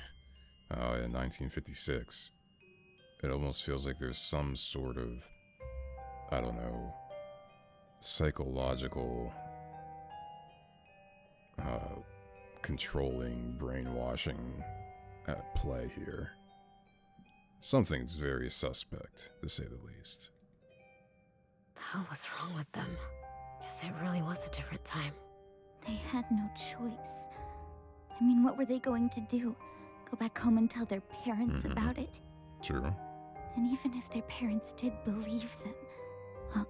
in 1956, it almost feels like there's some sort of, I don't know, psychological, controlling, brainwashing at play here. Something's very suspect, to say the least. The hell was wrong with them? Guess it really was a different time. They had no choice. I mean, what were they going to do? Go back home and tell their parents about it? True. And even if their parents did believe them, well,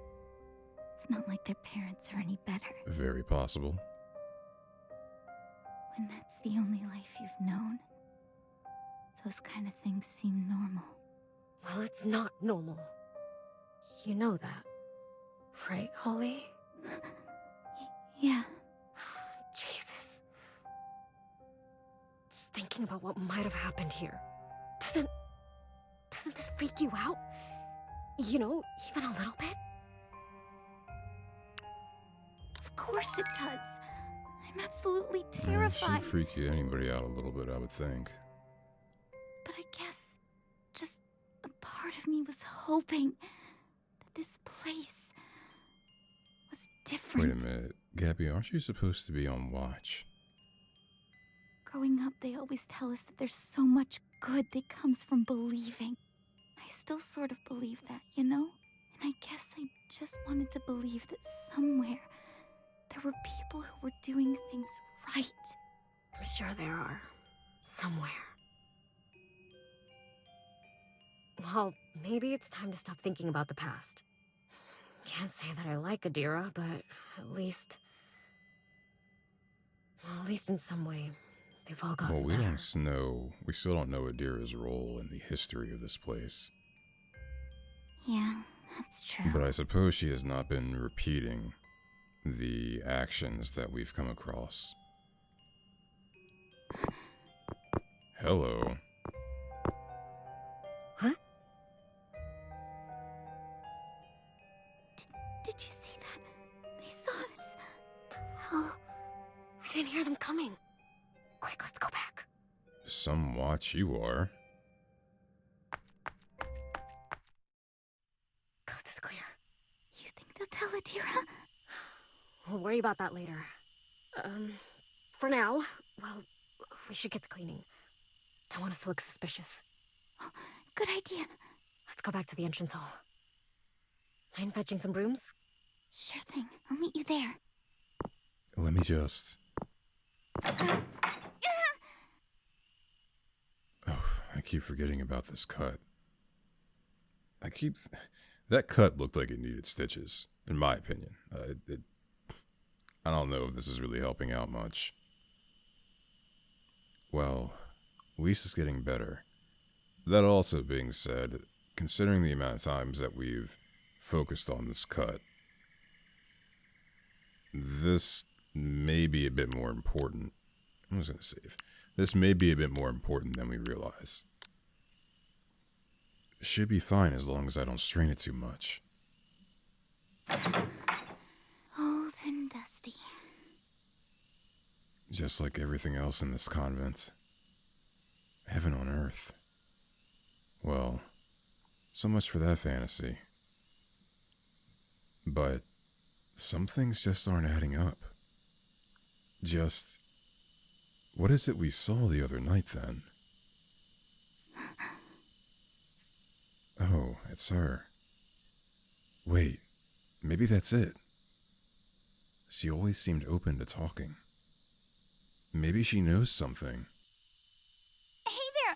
it's not like their parents are any better. Very possible. When that's the only life you've known, those kind of things seem normal. Well, it's not normal. You know that, right, Holly? Yeah. Jesus. Just thinking about what might have happened here. Doesn't this freak you out? You know, even a little bit? Of course it does. I'm absolutely It terrified. should freak anybody out a little bit, I would think. But I guess just a part of me was hoping that this place was different. Wait a minute. Gabby, aren't you supposed to be on watch? Growing up, they always tell us that there's so much good that comes from believing. I still sort of believe that, you know? And I guess I just wanted to believe that somewhere there were people who were doing things right. I'm sure there are. Somewhere. Well, maybe it's time to stop thinking about the past. Can't say that I like Adira, but at least... Well, at least in some way, they've all gotten Well, we better. don't know. We still don't know Adira's role in the history of this place. Yeah, that's true. But I suppose she has not been repeating the actions that we've come across. Hello. Huh? Did you see that? They saw us. Hell. I didn't hear them coming. Quick, let's go back. Some watch you are. Coast is clear. You think they'll tell Adira? We'll worry about that later. For now, well, we should get to cleaning. Don't want us to look suspicious. Oh, good idea. Let's go back to the entrance hall. Mind fetching some brooms? Sure thing. I'll meet you there. Let me just... Oh, I keep forgetting about this cut. That cut looked like it needed stitches, in my opinion. I don't know if this is really helping out much. Well, Lisa's getting better. That also being said, considering the amount of times that we've focused on this cut, this may be a bit more important. I'm just going to save. This may be a bit more important than we realize. Should be fine as long as I don't strain it too much. Old and dusty. Just like everything else in this convent. Heaven on earth. Well, so much for that fantasy. But some things just aren't adding up. Just, what is it we saw the other night then? Oh, it's her. Wait, maybe that's it. She always seemed open to talking. Maybe she knows something. Hey there.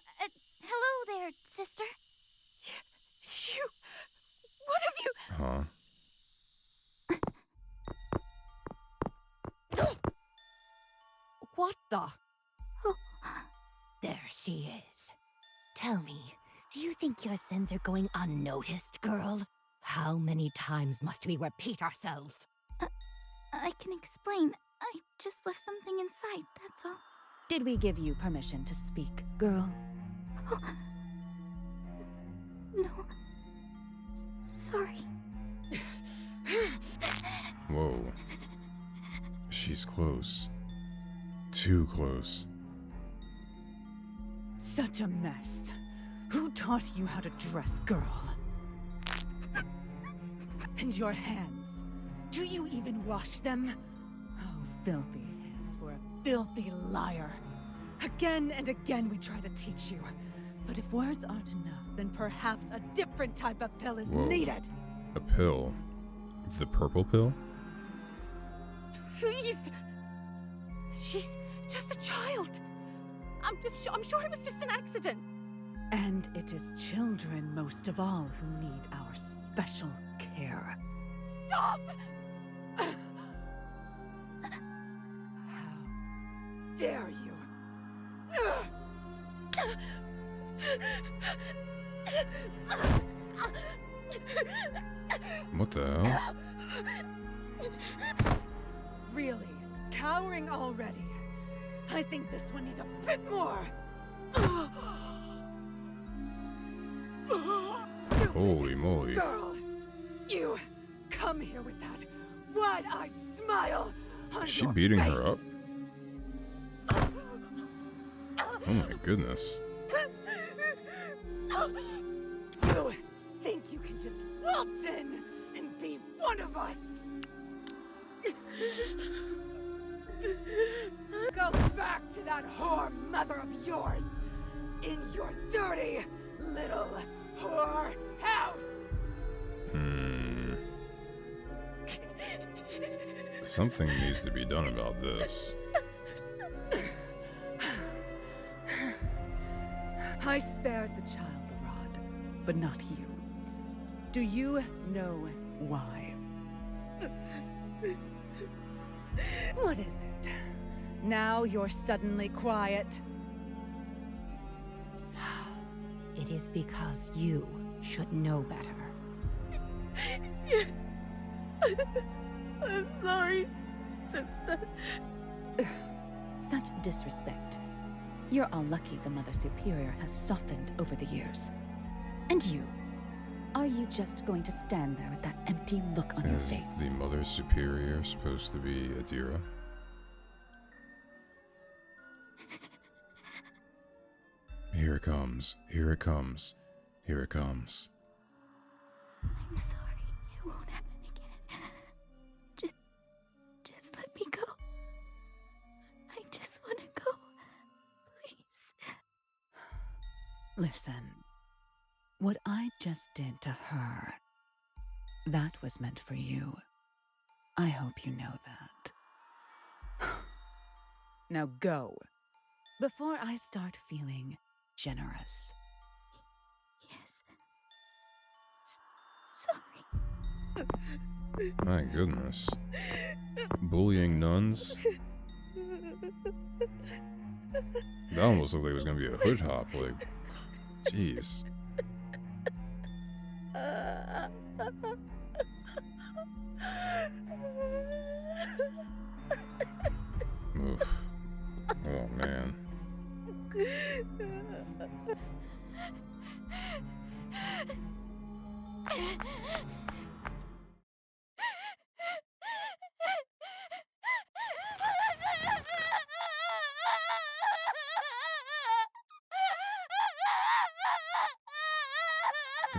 Hello there, sister. You... What have you... Huh? What the... Oh. There she is. Tell me, do you think your sins are going unnoticed, girl? How many times must we repeat ourselves? I can explain. I just left something inside, that's all. Did we give you permission to speak, girl? Oh. No. Sorry. Whoa. She's close. Too close. Such a mess. Who taught you how to dress, girl? And your hands. Do you even wash them? Oh, filthy hands for a filthy liar. Again and again we try to teach you. But if words aren't enough, then perhaps a different type of pill is Whoa. needed. A pill? The purple pill? Please! She's just a child. I'm sure it was just an accident. And it is children, most of all, who need our special care. Stop! How dare you? What the hell? Really? Cowering already? I think this one needs a bit more. Holy moly. Girl, you come here with that wide-eyed smile on Is she your beating face. her up? Oh my goodness. You think you can just waltz in and be one of us? Go back to that whore mother of yours in your dirty little whore house. Something needs to be done about this. I spared the child the rod, but not you. Do you know why? What is it? Now you're suddenly quiet. It is because you should know better. I'm sorry, sister. Such disrespect. You're all lucky the Mother Superior has softened over the years. And you? Are you just going to stand there with that empty look on your Is face? the Mother Superior supposed to be Idora? Here it comes. Here it comes. Here it comes. I'm sorry. It won't happen again. Just let me go. I just want to go. Please. Listen. What I just did to her, that was meant for you. I hope you know that. Now go, before I start feeling generous. Yes. Sorry. My goodness. Bullying nuns? That almost looked like it was gonna be a hood hop, like, jeez. Oof. Oh man.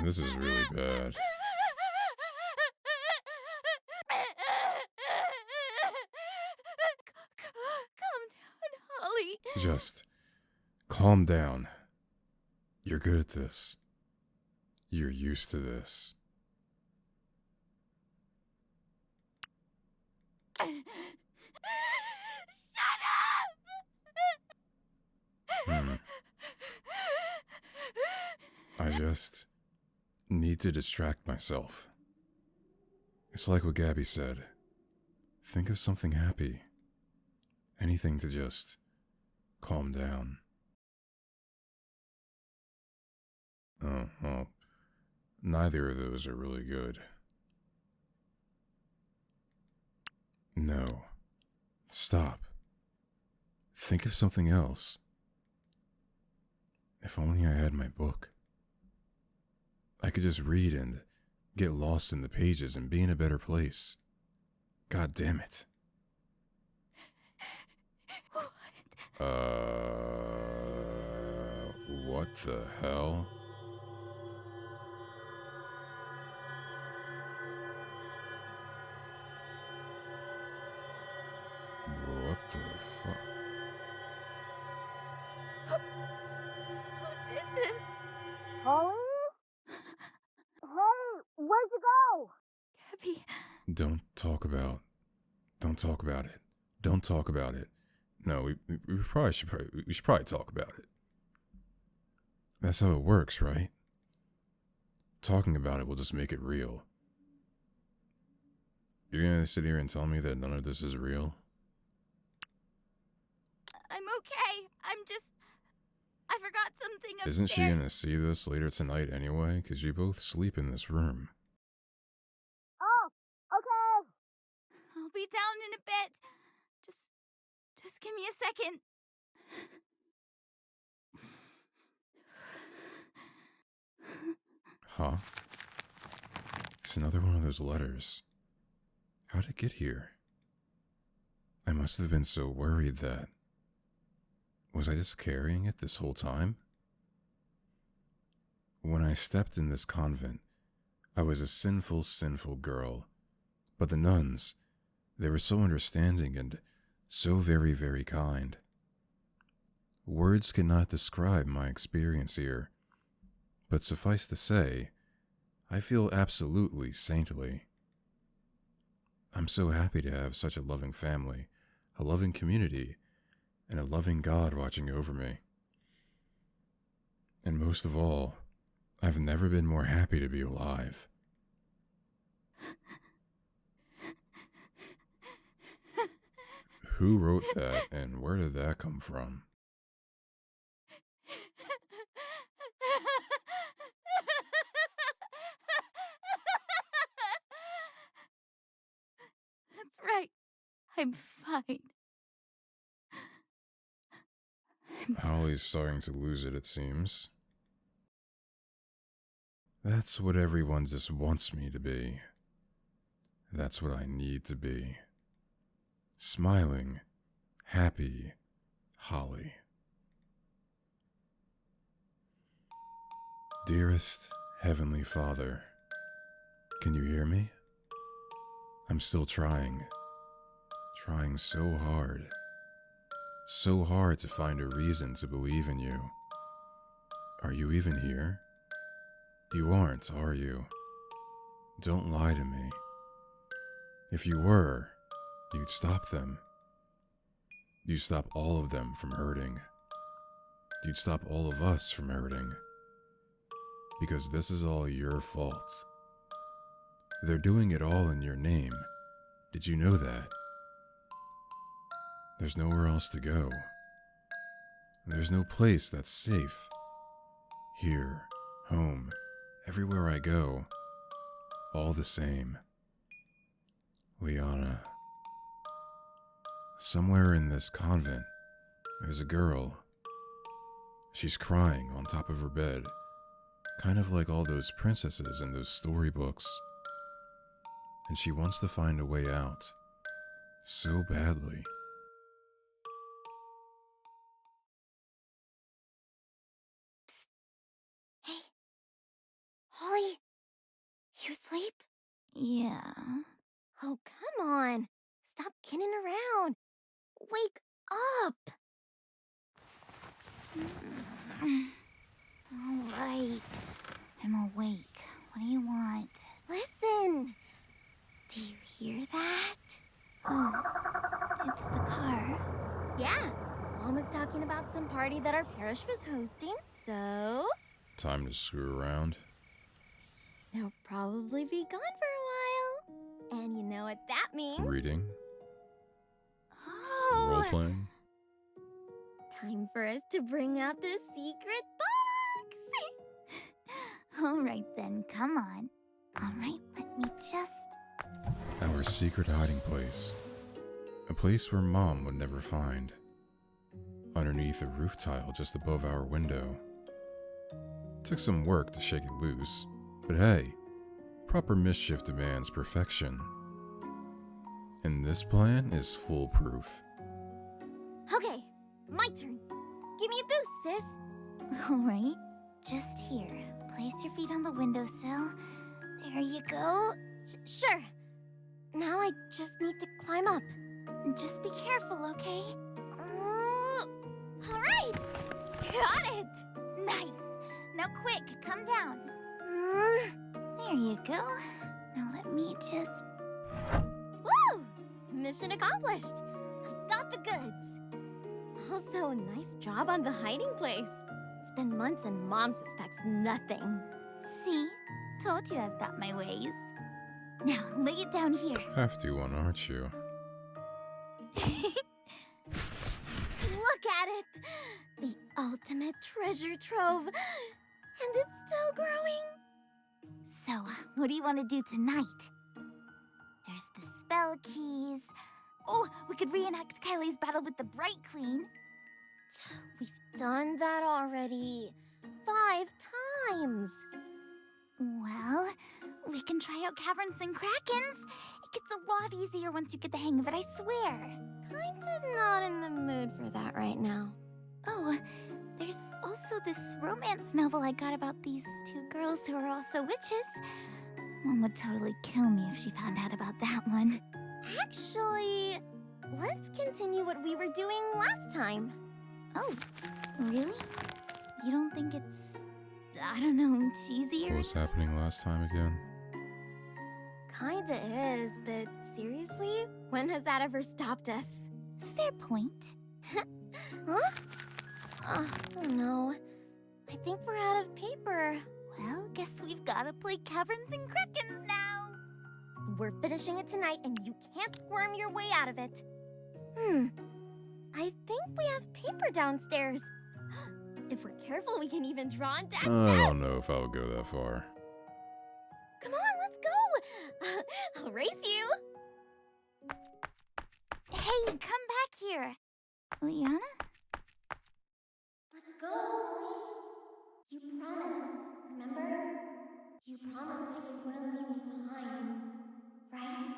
This is really bad. Calm down, Holly. Just calm down. You're good at this. You're used to this. I just need to distract myself. It's like what Gabby said. Think of something happy. Anything to just calm down. Oh, well, neither of those are really good. No. Stop. Think of something else. If only I had my book. I could just read and get lost in the pages and be in a better place. God damn it. What the hell? What the fuck? Who did this? Holly? Hey, where'd you go? Gabby. Don't talk about it. Don't talk about it. No, we should probably talk about it. That's how it works, right? Talking about it will just make it real. You're gonna sit here and tell me that none of this is real? I'm okay. I forgot something upstairs. Isn't she gonna see this later tonight anyway? Because you both sleep in this room. Oh, okay. I'll be down in a bit. Just give me a second. Huh? It's another one of those letters. How'd it get here? I must have been so worried that... Was I just carrying it this whole time? When I stepped in this convent, I was a sinful, sinful girl. But the nuns, they were so understanding and so very, very kind. Words cannot describe my experience here, but suffice to say, I feel absolutely saintly. I'm so happy to have such a loving family, a loving community, and a loving God watching over me. And most of all, I've never been more happy to be alive. Who wrote that, and where did that come from? That's right. I'm fine. Holly's starting to lose it seems. That's what everyone just wants me to be. That's what I need to be. Smiling, happy Holly. Dearest Heavenly Father, can you hear me? I'm still trying so hard to find a reason to believe in you. Are you even here? You aren't, are you? Don't lie to me. If you were, you'd stop them. You'd stop all of them from hurting. You'd stop all of us from hurting. Because this is all your fault. They're doing it all in your name. Did you know that? There's nowhere else to go. There's no place that's safe. Here, home, everywhere I go, all the same. Liana. Somewhere in this convent, there's a girl. She's crying on top of her bed, kind of like all those princesses in those storybooks. And she wants to find a way out, so badly. Hey, Holly, you asleep? Yeah. Oh, come on. Stop kidding around. Wake up. All right. I'm awake. What do you want? Listen. Do you hear that? Oh, it's the car. Yeah. Mom was talking about some party that our parish was hosting, so... Time to screw around. They'll probably be gone for a while. And you know what that means. Reading. Oh. Role-playing. Time for us to bring out the secret box. All right then, come on. All right, let me just... Our secret hiding place. A place where Mom would never find. Underneath a roof tile just above our window. Took some work to shake it loose, but hey, proper mischief demands perfection. And this plan is foolproof. Okay, my turn. Give me a boost, sis. All right, just here. Place your feet on the windowsill. There you go. Sure. Now I just need to climb up. Just be careful, okay? All right. Got it. Nice. Now quick, come down. There you go. Now let me just... Woo! Mission accomplished. I got the goods. Also, nice job on the hiding place. It's been months and Mom suspects nothing. See? Told you I've got my ways. Now, lay it down here. Crafty one, aren't you? Look at it! The ultimate treasure trove. And it's still growing. So, what do you want to do tonight? There's the spell keys. Oh, we could reenact Kylie's battle with the Bright Queen. We've done that already. 5 times. Well, we can try out Caverns and Krakens. It gets a lot easier once you get the hang of it, I swear. Kinda not in the mood for that right now. Oh, there's also this romance novel I got about these 2 girls who are also witches. Mom would totally kill me if she found out about that one. Actually, let's continue what we were doing last time. Oh, really? You don't think it's, I don't know, cheesy or... What was happening last time again? kinda is, but seriously? When has that ever stopped us? Fair point. Huh? Oh no. I think we're out of paper. Well, guess we've gotta play Caverns and Krakens now. We're finishing it tonight, and you can't squirm your way out of it. I think we have paper downstairs. If we're careful, we can even draw on Dad's I desk. don't know if I would go that far. Come on, let's go. I'll race you. Hey, come back here. Liana? Let's go, Holly. You promised, remember? You promised that you wouldn't leave me behind, right?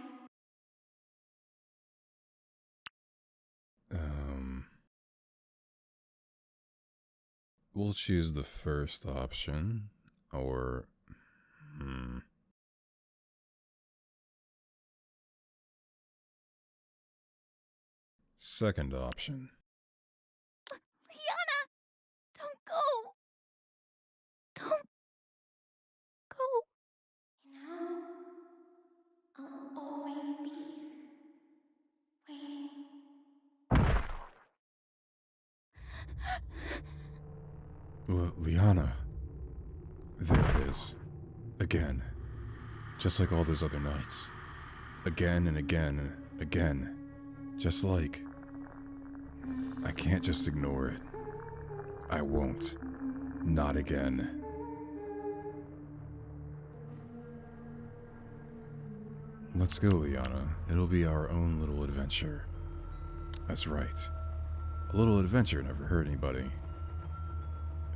We'll choose the first option, or... Second option. Liana! Don't go! Don't go. You know, I'll always be here, waiting. Liana. There it is. Again. Just like all those other nights. Again and again and again. Just like... I can't just ignore it. I won't. Not again. Let's go, Liana. It'll be our own little adventure. That's right. A little adventure never hurt anybody.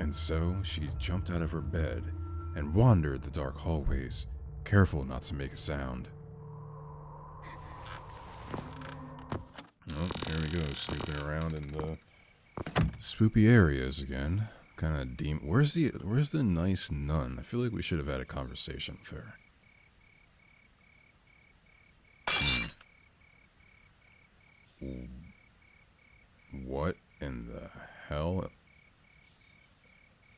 And so, she jumped out of her bed and wandered the dark hallways, careful not to make a sound. Oh, here we go, snooping around in the spoopy areas again. Kind of where's the nice nun? I feel like we should have had a conversation with her. What in the hell?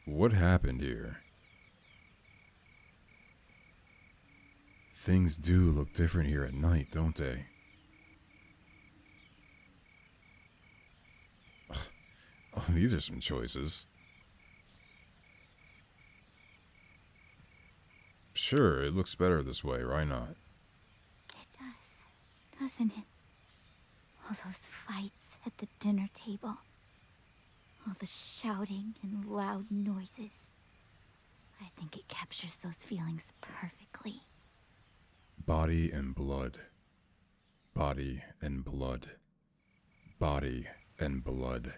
What happened here? Things do look different here at night, don't they? Oh, these are some choices. Sure, it looks better this way, why not? It does, doesn't it? All those fights at the dinner table. All the shouting and loud noises. I think it captures those feelings perfectly. Body and blood. Body and blood. Body and blood.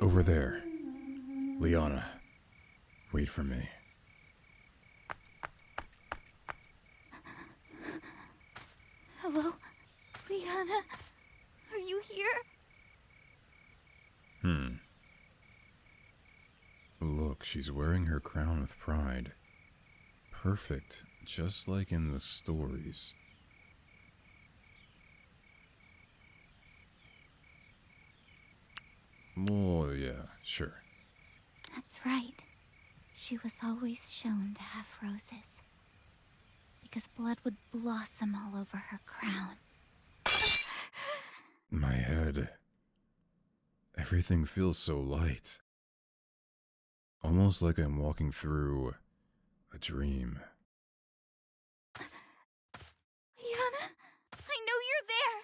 Over there. Liana, wait for me. Hello, Liana? Are you here? Look, she's wearing her crown with pride. Perfect, just like in the stories. Well, yeah, sure. That's right. She was always shown to have roses. Because blood would blossom all over her crown. My head. Everything feels so light. Almost like I'm walking through a dream. Liana, I know you're there.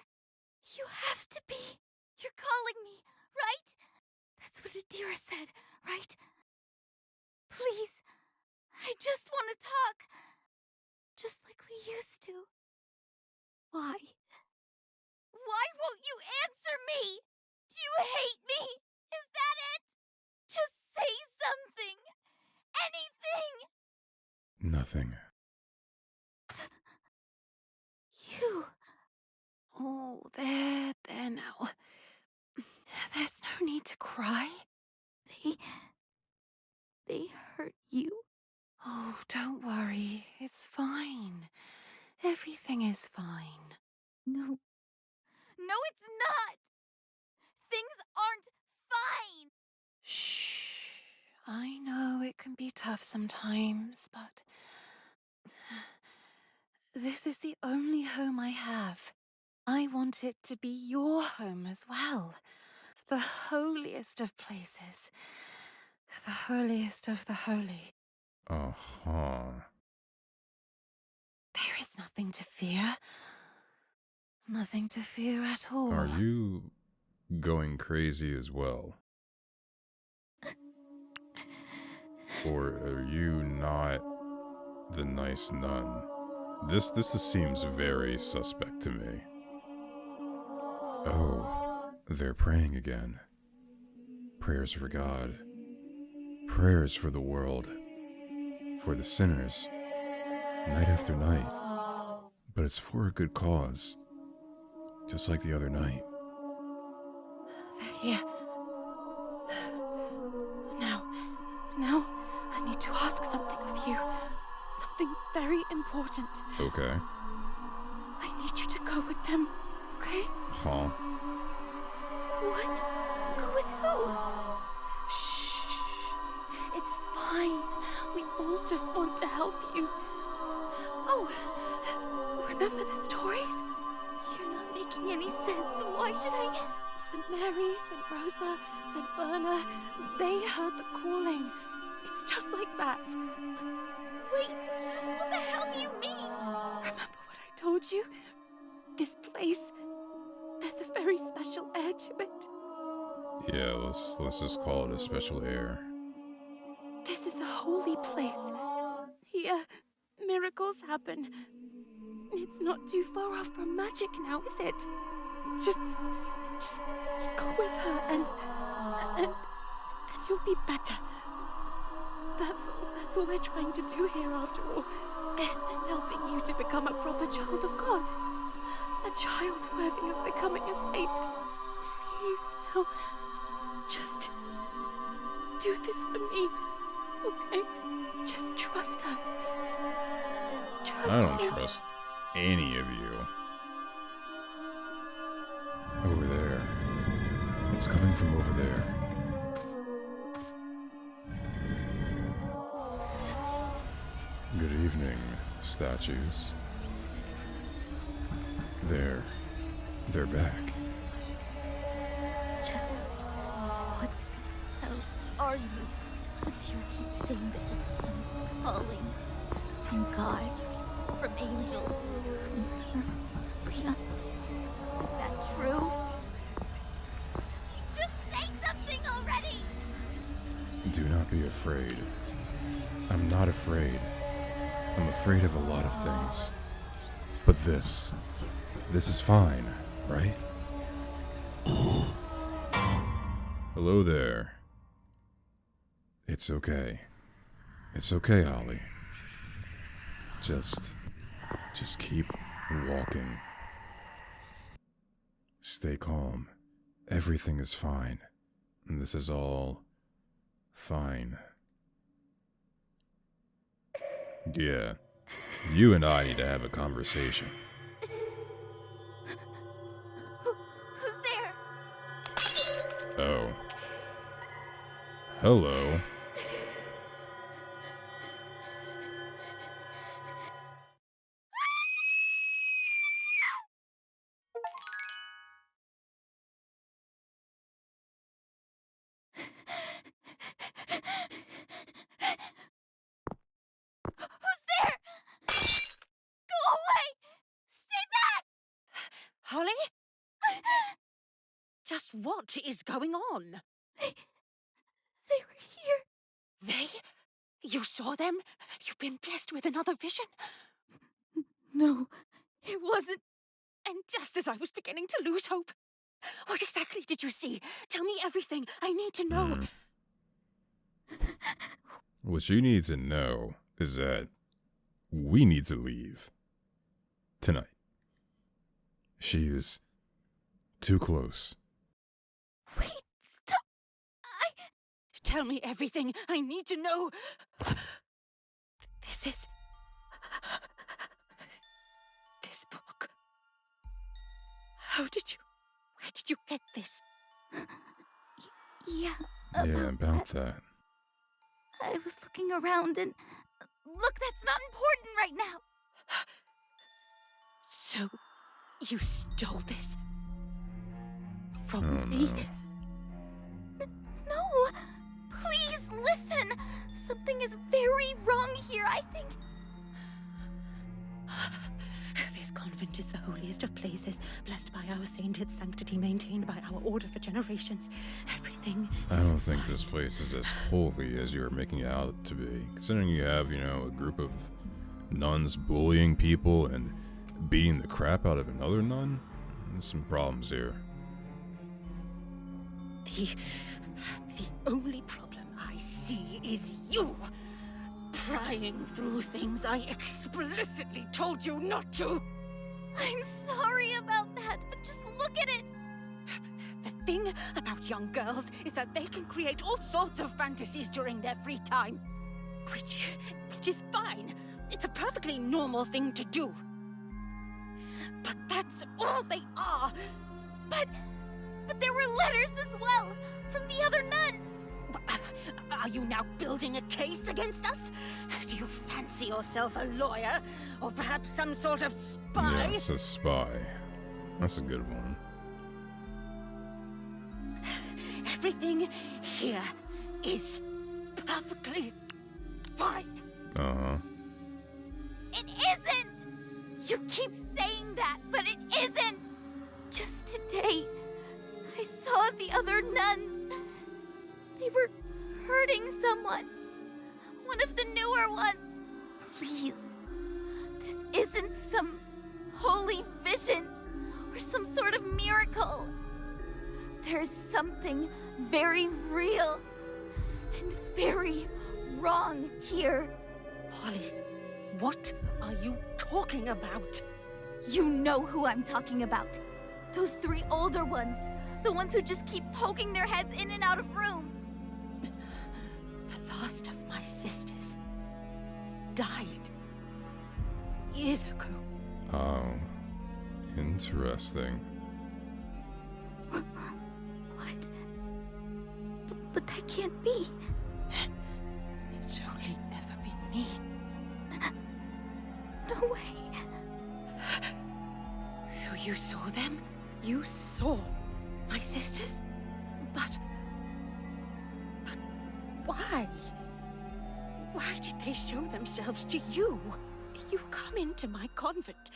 You have to be. You're calling me, right? That's what Adira said, right? Please, I just want to talk. Just like we used to. Why? Why won't you answer me? Do you hate me? Is that it? Just say something. Anything. Nothing. You. Oh, there now. There's no need to cry. They hurt you. Oh, don't worry. It's fine. Everything is fine. No. No, it's not. Things aren't fine. Shh. I know it can be tough sometimes, but This is the only home I have. I want it to be your home as well. The holiest of places. The holiest of the holy. Uh-huh. There is nothing to fear. Nothing to fear at all. Are you going crazy as well? Or are you not the nice nun? This seems very suspect to me. Oh, they're praying again. Prayers for God. Prayers for the world. For the sinners. Night after night. But it's for a good cause. Just like the other night. They're here. Now, I need to ask something of you. Something very important. Okay. I need you to go with them, okay? Huh? What? Go with who? Shh. It's fine. We all just want to help you. Oh, remember the stories? You're not making any sense. Why should I? St. Mary, St. Rosa, St. Berna, they heard the calling. It's just like that. Wait, just what the hell do you mean? Remember what I told you? This place, there's a very special air to it. Yeah, let's just call it a special air. This is a holy place. Here, miracles happen. It's not too far off from magic now, is it? Just go with her and you'll be better. That's all we're trying to do here after all. Helping you to become a proper child of God. A child worthy of becoming a saint. Please, now, just do this for me, okay? Just trust us. I don't trust any of you. Over there. It's coming from over there. Good evening, statues. They're back. Just what the hell are you? But do you keep saying that this is some calling from God, from angels, from Leah? Is that true? Just say something already! Do not be afraid. I'm not afraid. I'm afraid of a lot of things. But this is fine, right? Hello there. It's okay. It's okay, Holly. Just keep walking. Stay calm. Everything is fine. And this is all fine. Yeah, you and I need to have a conversation. Who's there? Oh. Hello. Who's there? Go away! Stay back! Holly? Just what is going on? They were here. They? You saw them? You've been blessed with another vision? No, it wasn't. And just as I was beginning to lose hope. What exactly did you see? Tell me everything. I need to know. What you need to know is that we need to leave. Tonight. She is too close. Wait, stop. Tell me everything. I need to know. This book. Where did you get this? Yeah. Yeah, about that. I was looking around and... Look, that's not important right now. So, you stole this? From Oh, me? no. No! Please listen! Something is very wrong here, I think. This convent is the holiest of places, blessed by our sainted sanctity, maintained by our order for generations. Everything I don't think this place is as holy as you are making it out to be. Considering you have, a group of nuns bullying people and beating the crap out of another nun, there's some problems here. The only problem I see is you. Prying through things I explicitly told you not to. I'm sorry about that, but just look at it! The thing about young girls is that they can create all sorts of fantasies during their free time. Which is fine. It's a perfectly normal thing to do. But that's all they are. But there were letters as well, from the other nuns! Are you now building a case against us? Do you fancy yourself a lawyer? Or perhaps some sort of spy? Yes, a spy. That's a good one. Everything here is perfectly fine. Uh-huh. It isn't! You keep saying that, but it isn't! Just today, I saw the other nuns. They were hurting someone. One of the newer ones. Please. This isn't some holy vision or some sort of miracle. There's something very real and very wrong here. Holly, what are you talking about? You know who I'm talking about. Those 3 older ones. The ones who just keep poking their heads in and out of rooms. The last of my sisters died years ago. Oh, interesting. What? But that can't be. It's only ever been me. No way. So you saw them? You saw my sisters? But why? Why did they show themselves to you? You come into my convent,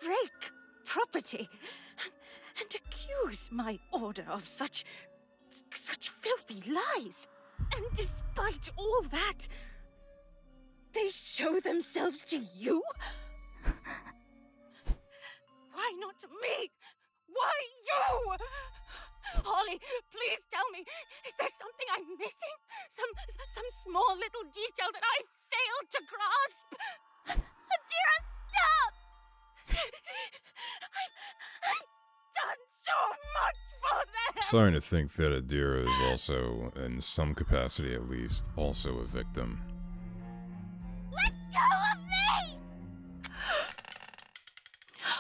break property, and accuse my order of such filthy lies. And despite all that, they show themselves to you? Why not me? Why you? Holly, please tell me, is there something I'm missing? Some small little detail that I failed to grasp? Adira, stop! I've done so much for them! Starting to think that Adira is also, in some capacity at least, also a victim. Let go of me! No.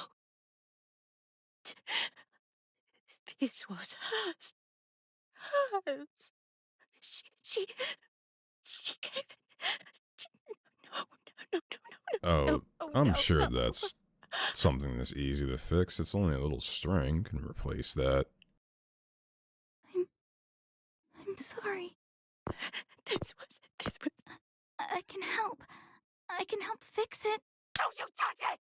This was hers. Hers. She gave it. No. Oh, No, I'm no, sure no. that's something that's easy to fix. It's only a little string. Can replace that. I'm sorry. This was. I can help. I can help fix it. Don't you touch it!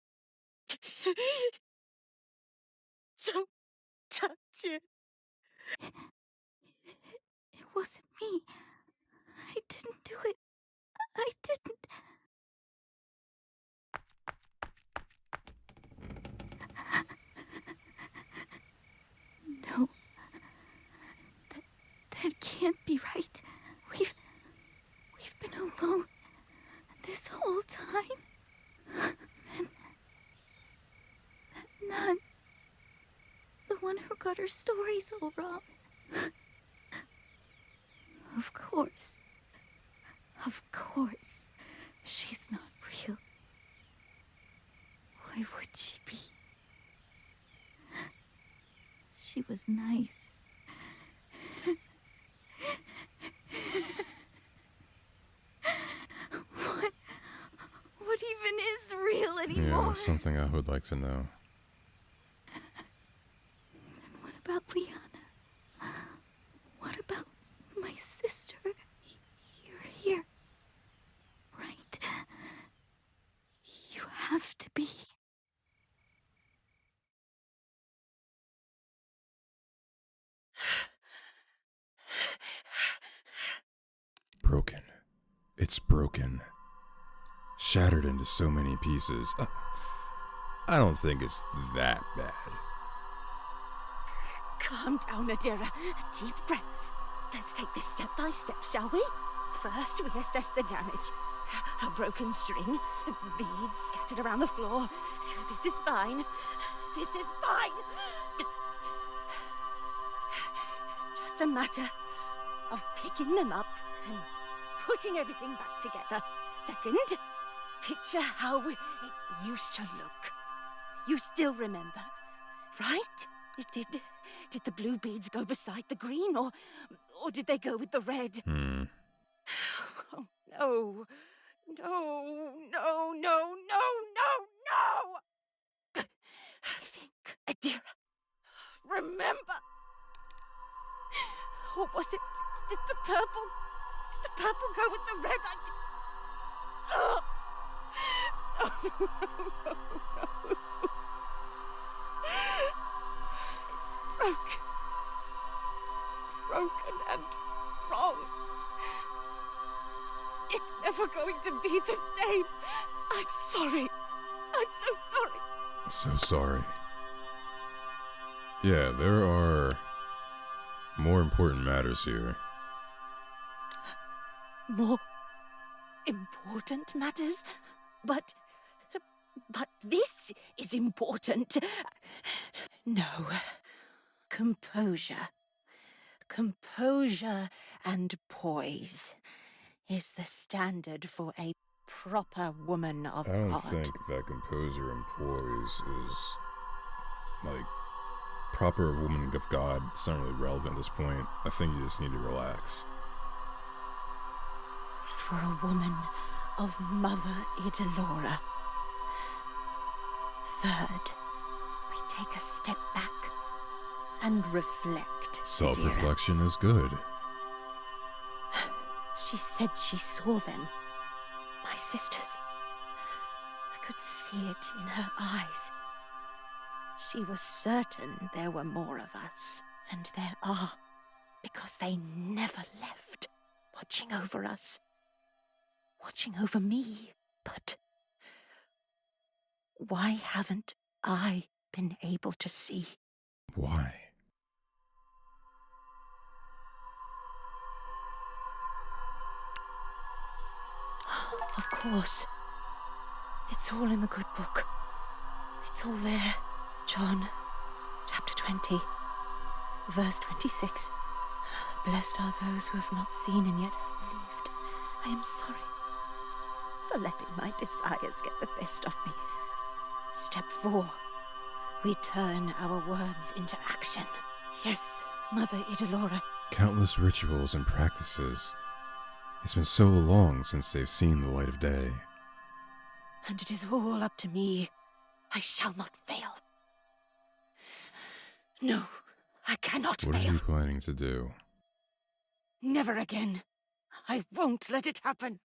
Don't touch it. It wasn't me. I didn't do it. I didn't. No. That can't be right. We've been alone this whole time. And that nun, the one who got her stories all wrong. Of course. She's not real. Why would she be? She was nice. What even is real anymore. Yeah, that's something I would like to know. Then what about Liana? What about my sister? You're here, right? You have to be. Broken. It's broken. Shattered into so many pieces. I don't think it's that bad. Calm down, Adira. Deep breaths. Let's take this step by step, shall we? First, we assess the damage. A broken string, beads scattered around the floor. This is fine. This is fine. Just a matter of picking them up and putting everything back together. Second, picture how it used to look. You still remember, right? Did the blue beads go beside the green, or did they go with the red? Oh, no. No, no, no, no, no, no! Think, Adira. Remember. Or was it, did the purple go with the red? Oh, no, no, no, no. It's broken. Broken and wrong. It's never going to be the same. I'm sorry. I'm so sorry. So sorry. Yeah, there are more important matters here. More important matters? But this is important. No. Composure. Composure and poise is the standard for a proper woman of God. I don't think that composure and poise is, like, proper woman of God. It's not really relevant at this point. I think you just need to relax. For a woman of Mother Idelora. Third, we take a step back and reflect. Self-reflection is good. She said she saw them. My sisters. I could see it in her eyes. She was certain there were more of us. And there are. Because they never left. Watching over us. Watching over me. But why haven't I been able to see? Why? Of course. It's all in the good book. It's all there. John, chapter 20, verse 26. Blessed are those who have not seen and yet have believed. I am sorry for letting my desires get the best of me. Step 4. We turn our words into action. Yes, Mother Idelora. Countless rituals and practices. It's been so long since they've seen the light of day. And it is all up to me. I shall not fail. No, I cannot fail. What are you planning to do? Never again. I won't let it happen.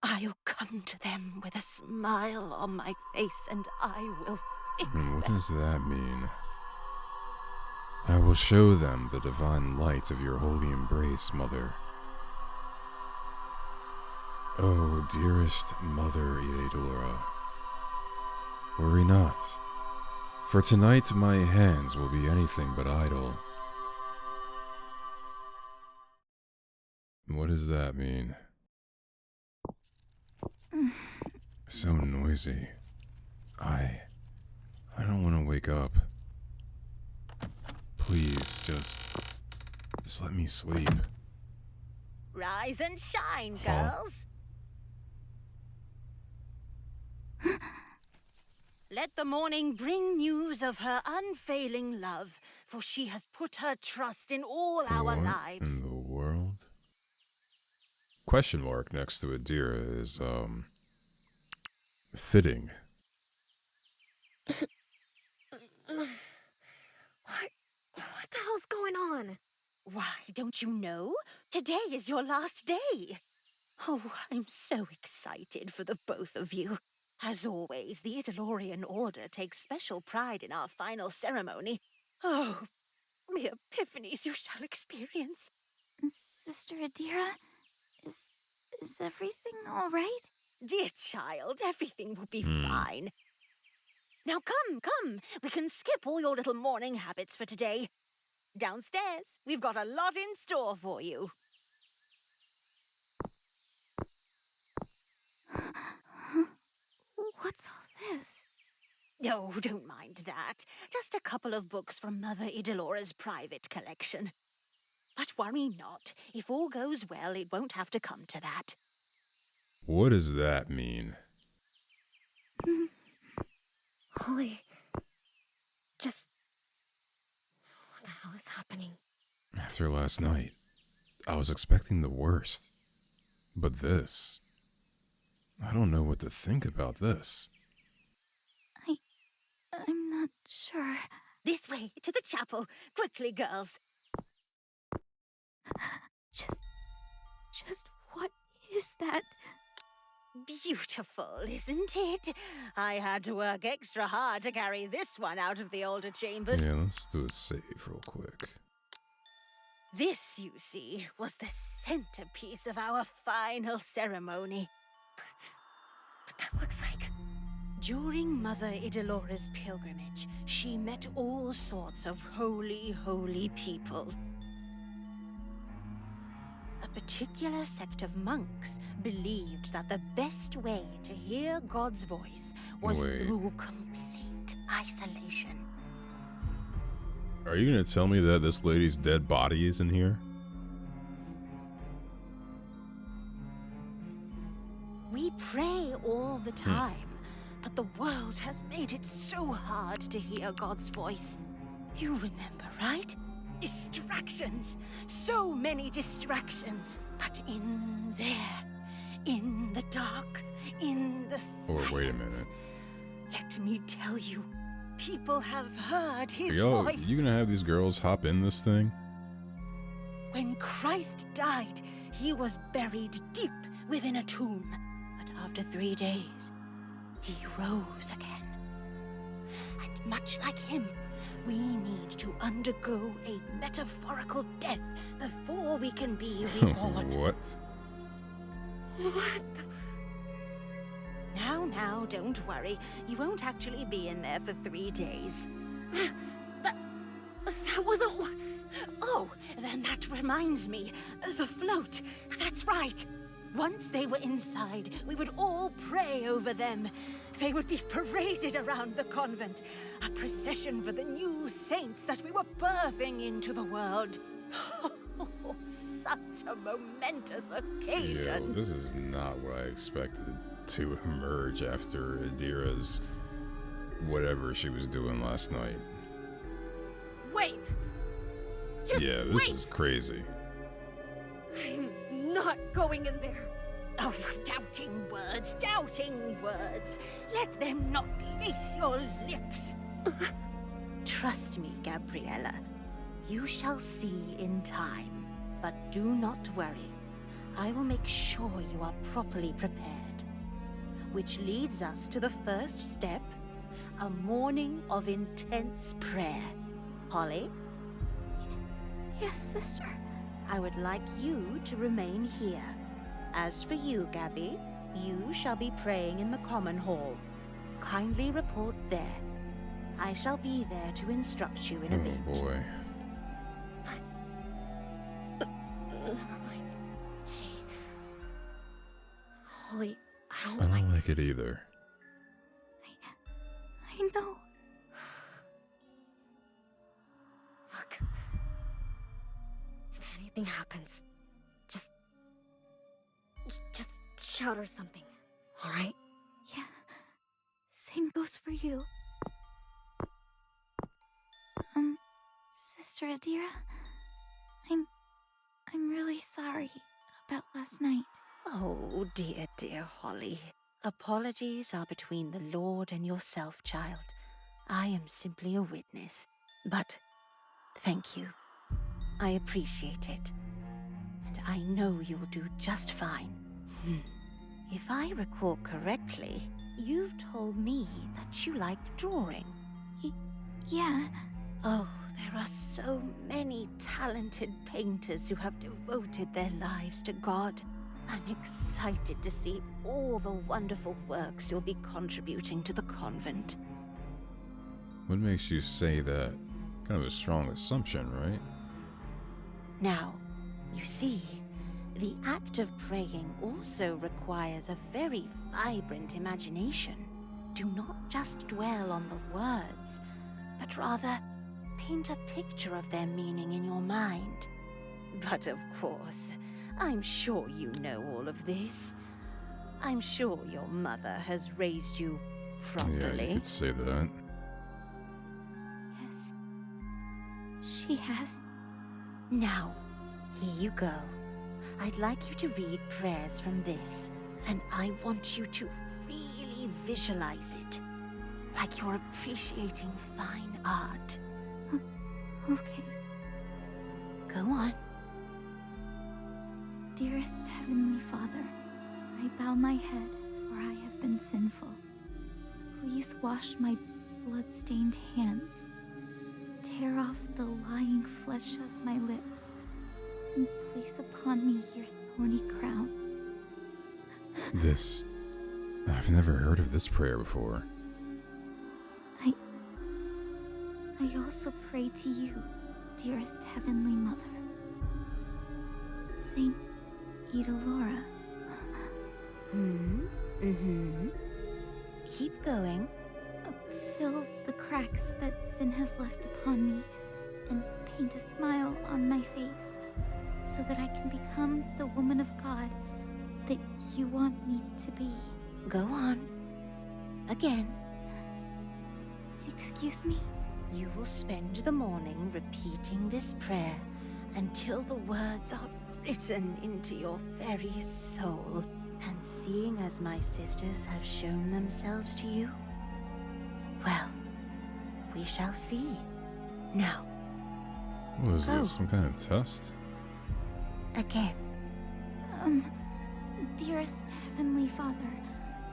I'll come to them with a smile on my face, and I will fix And what them. does that mean? I will show them the divine light of your holy embrace, Mother. Oh, dearest Mother Idelora, worry not, for tonight my hands will be anything but idle. What does that mean? So noisy. I don't want to wake up. Please, just let me sleep. Rise and shine, Huh? girls. Let the morning bring news of her unfailing love, for she has put her trust in all our What lives. in the world? Question mark next to Adira is, fitting. What the hell's going on? Why, don't you know? Today is your last day. Oh, I'm so excited for the both of you. As always, the Idelorian Order takes special pride in our final ceremony. Oh, the epiphanies you shall experience. Sister Adira, is everything all right? Dear child, everything will be fine. Now come. We can skip all your little morning habits for today. Downstairs, we've got a lot in store for you. What's all this? Oh, don't mind that. Just a couple of books from Mother Idelora's private collection. But worry not. If all goes well, it won't have to come to that. What does that mean? Holly. Just... What the hell is happening? After last night, I was expecting the worst. But this... I don't know what to think about this. I'm not sure. This way, to the chapel. Quickly, girls. Just what is that? Beautiful, isn't it? I had to work extra hard to carry this one out of the older chambers. Yeah, let's do a save real quick. This, you see, was the centerpiece of our final ceremony. But that looks like... During Mother Idelora's pilgrimage, she met all sorts of holy people. A particular sect of monks believed that the best way to hear God's voice was through complete isolation. Are you gonna tell me that this lady's dead body is in here? We pray all the time, but the world has made it so hard to hear God's voice. You remember, right? Distractions. So many distractions. But in there, in the dark, in the silence... Or wait a minute. Let me tell you, people have heard his Yo, voice. you gonna have these girls hop in this thing? When Christ died, he was buried deep within a tomb. But after 3 days, he rose again. And much like him, we need to undergo a metaphorical death before we can be reborn. What? What? Now, don't worry. You won't actually be in there for 3 days. That wasn't what... Oh, then that reminds me. The float. That's right. Once they were inside, we would all pray over them. They would be paraded around the convent. A procession for the new saints that we were birthing into the world. Oh, such a momentous occasion. Yo, this is not what I expected to emerge after Adira's whatever she was doing last night. Wait! Just Yeah, this is crazy. I'm not going in there. Oh, doubting words. Let them not lace your lips. Trust me, Gabriella. You shall see in time. But do not worry. I will make sure you are properly prepared. Which leads us to the first step, a morning of intense prayer. Holly, Yes, sister. I would like you to remain here. As for you, Gabby, you shall be praying in the common hall. Kindly report there. I shall be there to instruct you in a bit. Oh boy. Never mind. Hey. Holly, I I don't don't like it this. either. I know. Look. If anything happens, just shout or something. All right? Yeah. Same goes for you. Sister Adira, I'm really sorry about last night. Oh, dear Holly. Apologies are between the Lord and yourself, child. I am simply a witness. But thank you. I appreciate it. And I know you'll do just fine. If I recall correctly, you've told me that you like drawing. Yeah. Oh, there are so many talented painters who have devoted their lives to God. I'm excited to see all the wonderful works you'll be contributing to the convent. What makes you say that? Kind of a strong assumption, right? Now, you see, the act of praying also requires a very vibrant imagination. Do not just dwell on the words, but rather paint a picture of their meaning in your mind. But of course, I'm sure you know all of this. I'm sure your mother has raised you properly. Yeah, you could say that. Yes. She has. Now, here you go. I'd like you to read prayers from this, and I want you to really visualize it, like you're appreciating fine art. Okay. Go on. Dearest Heavenly Father, I bow my head, for I have been sinful. Please wash my blood-stained hands. Tear off the lying flesh of my lips, and place upon me your thorny crown. I've never heard of this prayer before. I also pray to you, dearest Heavenly Mother. Saint Idelora. Keep going. Fill the cracks that sin has left upon me, and paint a smile on my face, so that I can become the woman of God that you want me to be. Go on. Again. Excuse me? You will spend the morning repeating this prayer until the words are written into your very soul. And seeing as my sisters have shown themselves to you, well, we shall see. Now. What is go. this, some kind of test? Again. Dearest Heavenly Father,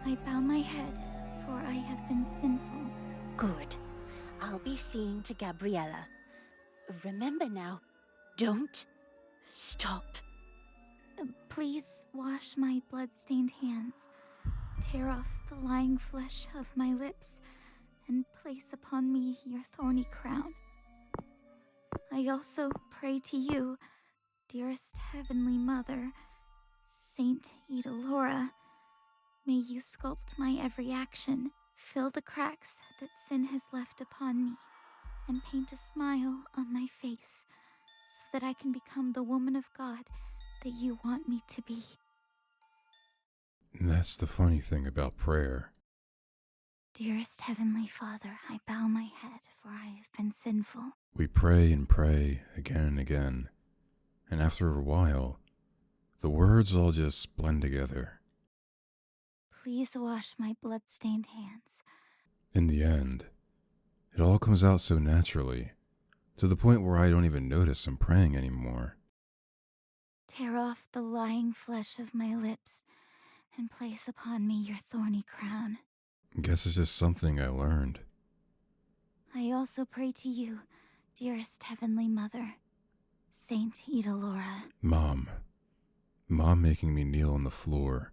I bow my head, for I have been sinful. Good. I'll be seeing to Gabriella. Remember now, don't stop. Please wash my blood-stained hands, tear off the lying flesh of my lips, and place upon me your thorny crown. I also pray to you, dearest Heavenly Mother, Saint Idelora. May you sculpt my every action, fill the cracks that sin has left upon me, and paint a smile on my face, so that I can become the woman of God that you want me to be. That's the funny thing about prayer. Dearest Heavenly Father, I bow my head, for I have been sinful. We pray and pray again and again, and after a while, the words all just blend together. Please wash my blood-stained hands. In the end, it all comes out so naturally, to the point where I don't even notice I'm praying anymore. Tear off the lying flesh of my lips, and place upon me your thorny crown. Guess it's just something I learned. I also pray to you, dearest Heavenly Mother, Saint Idelora. Mom making me kneel on the floor,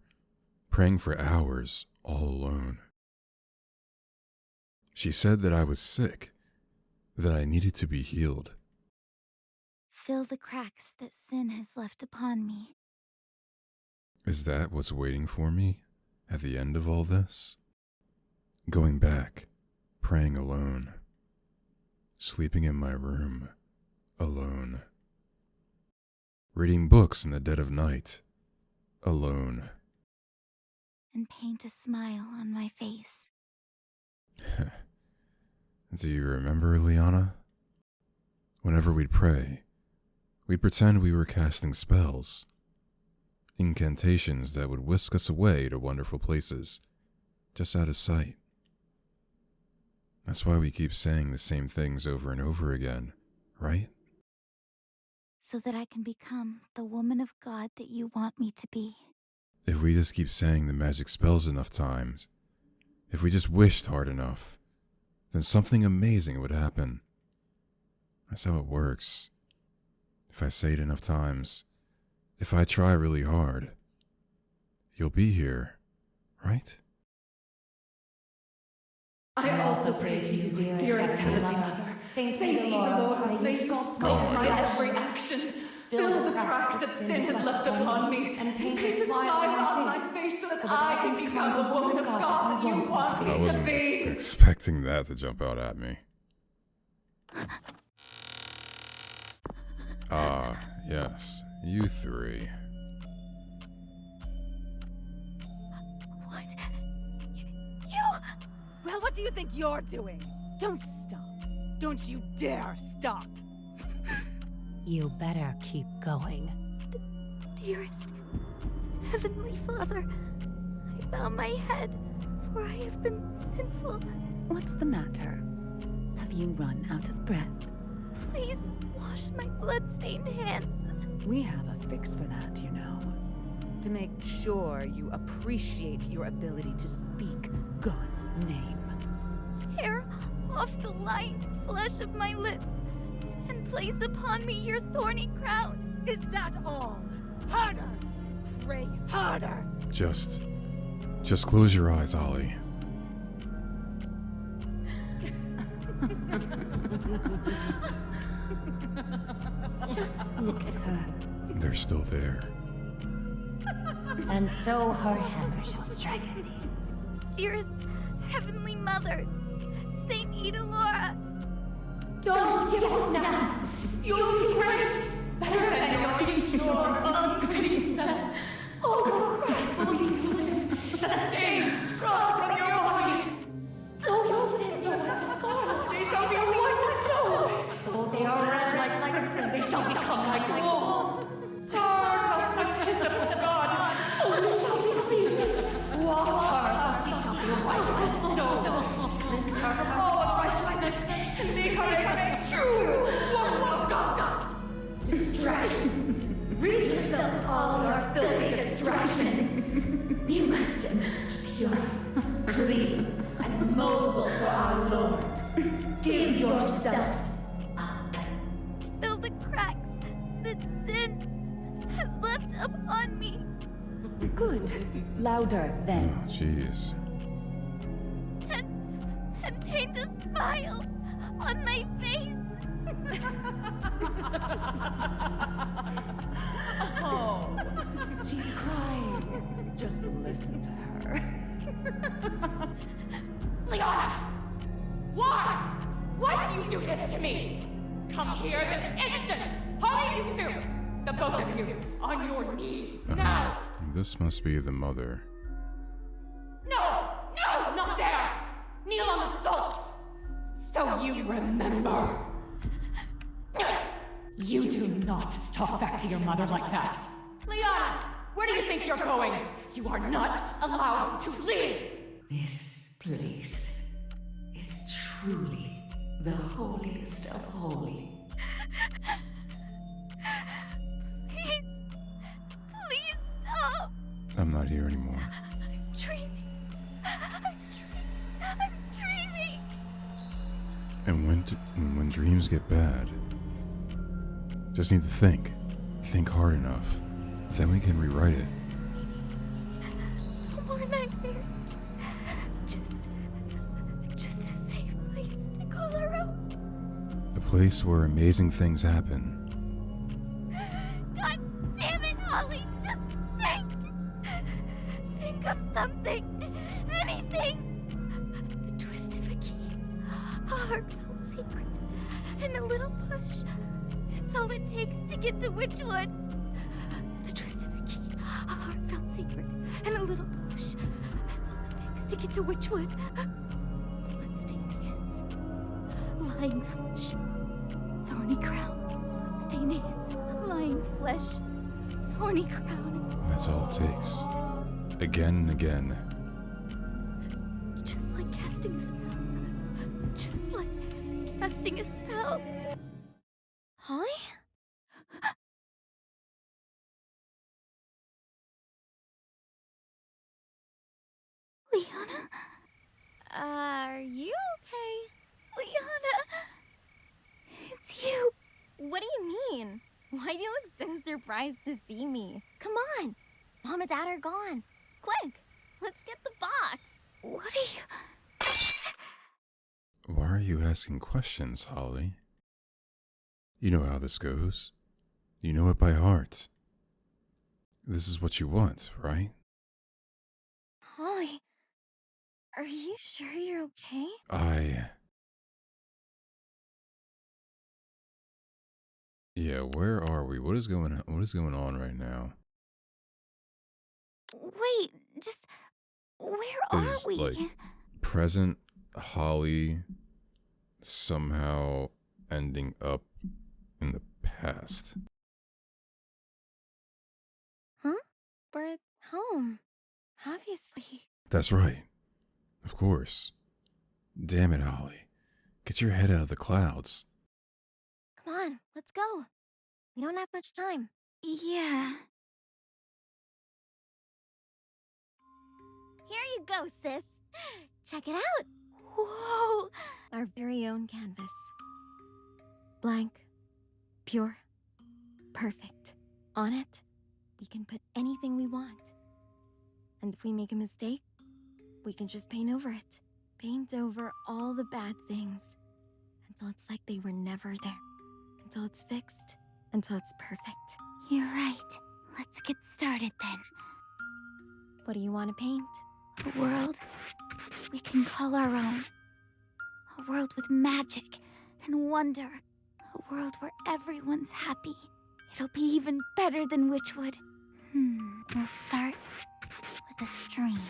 praying for hours all alone. She said that I was sick, that I needed to be healed. Fill the cracks that sin has left upon me. Is that what's waiting for me at the end of all this? Going back, praying alone, sleeping in my room, alone, reading books in the dead of night, alone. And paint a smile on my face. Do you remember, Liana? Whenever we'd pray, we'd pretend we were casting spells. Incantations that would whisk us away to wonderful places, just out of sight. That's why we keep saying the same things over and over again, right? So that I can become the woman of God that you want me to be. If we just keep saying the magic spells enough times, if we just wished hard enough, then something amazing would happen. That's how it works. If I say it enough times, if I try really hard, you'll be here, right? I also pray to you, dearest Heavenly Mother, Saint Idelora, may you sculpt my every action, fill the cracks that sin has left upon me, and paint a smile on my face so that I can become the woman of God that you want me I to wasn't be. expecting that to jump out at me. Ah, yes, you three. What? You? Well, what do you think you're doing? Don't stop. Don't you dare stop. You better keep going. Dearest Heavenly Father, I bow my head, for I have been sinful. What's the matter? Have you run out of breath? Please wash my blood-stained hands. We have a fix for that, you know. To make sure you appreciate your ability to speak God's name. Tear off the lined flesh of my lips and place upon me your thorny crown. Is that all? Harder! Pray harder! Just close your eyes, Holly. Just look at her. They're still there. And so her hammer shall strike at thee. Dearest Heavenly Mother, Saint Idelora, Don't give up now. You'll be great. Better than your impure, unclean self. All your cracks will be filled in. The stains scrubbed from your body. Though your sins are like scarlet, they shall be white as snow. Though they are red like crimson, they shall become like wool. Purge us with the hyssop of God, so we shall be clean. Wash her, so she shall be white as snow. Cleanse her from all unrighteousness, and make her a true woman of God. Distractions. Read yourself all your filthy distractions. You must emerge pure, clean, and moldable for our Lord. Give yourself up. fill the cracks that sin has left upon me. Good. Louder, then. Oh, jeez. And paint a smile on my face. Oh, she's crying. Just listen to her. Leona! Why? Why do you do this to me? Come here this instant! Hurry, you two! The both of you, on your knees, now! This must be the mother. No! No! Not there! Kneel on the salt! So you remember! You do not talk back to your mother like that! Leona! Where do you think you're going? You are not allowed to leave! This place is truly the holiest of holy. Please stop. I'm not here anymore. I'm dreaming. I'm dreaming. And when dreams get bad, just need to think hard enough, then we can rewrite it. No more nightmares. Just a safe place to call our own. A place where amazing things happen. God damn it, Holly. Just think. Think of something. Anything. The twist of a key. A heartfelt secret. And a little push. That's all it takes to get to Witchwood. The twist of a key. A heartfelt secret. And a little push. That's all it takes to get to Witchwood. Bloodstained hands. Lying flesh. Thorny crown. Bloodstained hands. Lying flesh. Thorny crown. That's all it takes. Again and again. Just like casting a spell. Just like casting a spell. Holly? Liana? Are you okay? Liana! It's you! What do you mean? Why do you look so surprised to see me? Come on! Mom and Dad are gone. Quick! Let's get the box! What are you... Why are you asking questions, Holly? You know how this goes. You know it by heart. This is what you want, right? Holly, are you sure you're okay? Yeah, where are we? What is going on right now? Wait, just... Where are Is, we? like, present Holly somehow ending up in the past? Huh? We're at home. Obviously. That's right. Of course. Damn it, Holly. Get your head out of the clouds. Come on, let's go. We don't have much time. Yeah. Here you go, sis. Check it out. Whoa! Our very own canvas. Blank. Pure. Perfect. On it, we can put anything we want. And if we make a mistake, we can just paint over it. Paint over all the bad things. Until it's like they were never there. Until it's fixed. Until it's perfect. You're right. Let's get started then. What do you want to paint? A world we can call our own. A world with magic and wonder. A world where everyone's happy. It'll be even better than Witchwood. We'll start with a stream.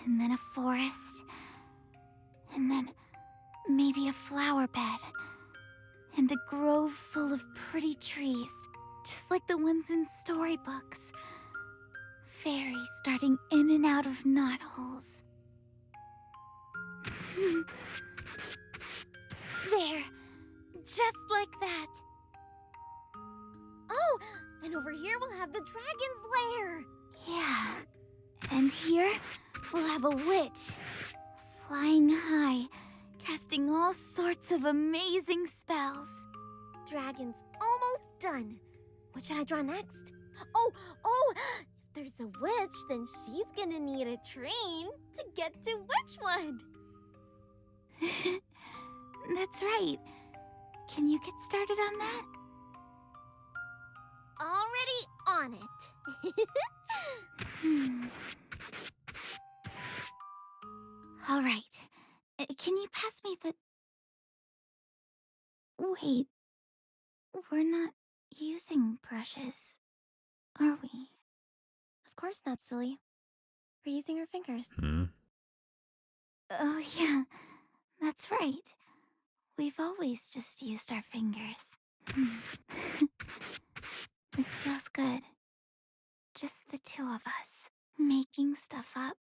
And then a forest. And then maybe a flower bed. And a grove full of pretty trees. Just like the ones in storybooks. Fairies darting in and out of knotholes. There! Just like that! Oh, and over here we'll have the dragon's lair. Yeah. And here, we'll have a witch. Flying high, casting all sorts of amazing spells. Dragon's almost done. What should I draw next? Oh, if there's a witch, then she's gonna need a train to get to Witchwood. That's right. Can you get started on that? Already on it. All right. Can you pass me the... Wait. We're not using brushes, are we? Of course not, silly. We're using our fingers. Oh, yeah. That's right. We've always just used our fingers. This feels good. Just the two of us, making stuff up,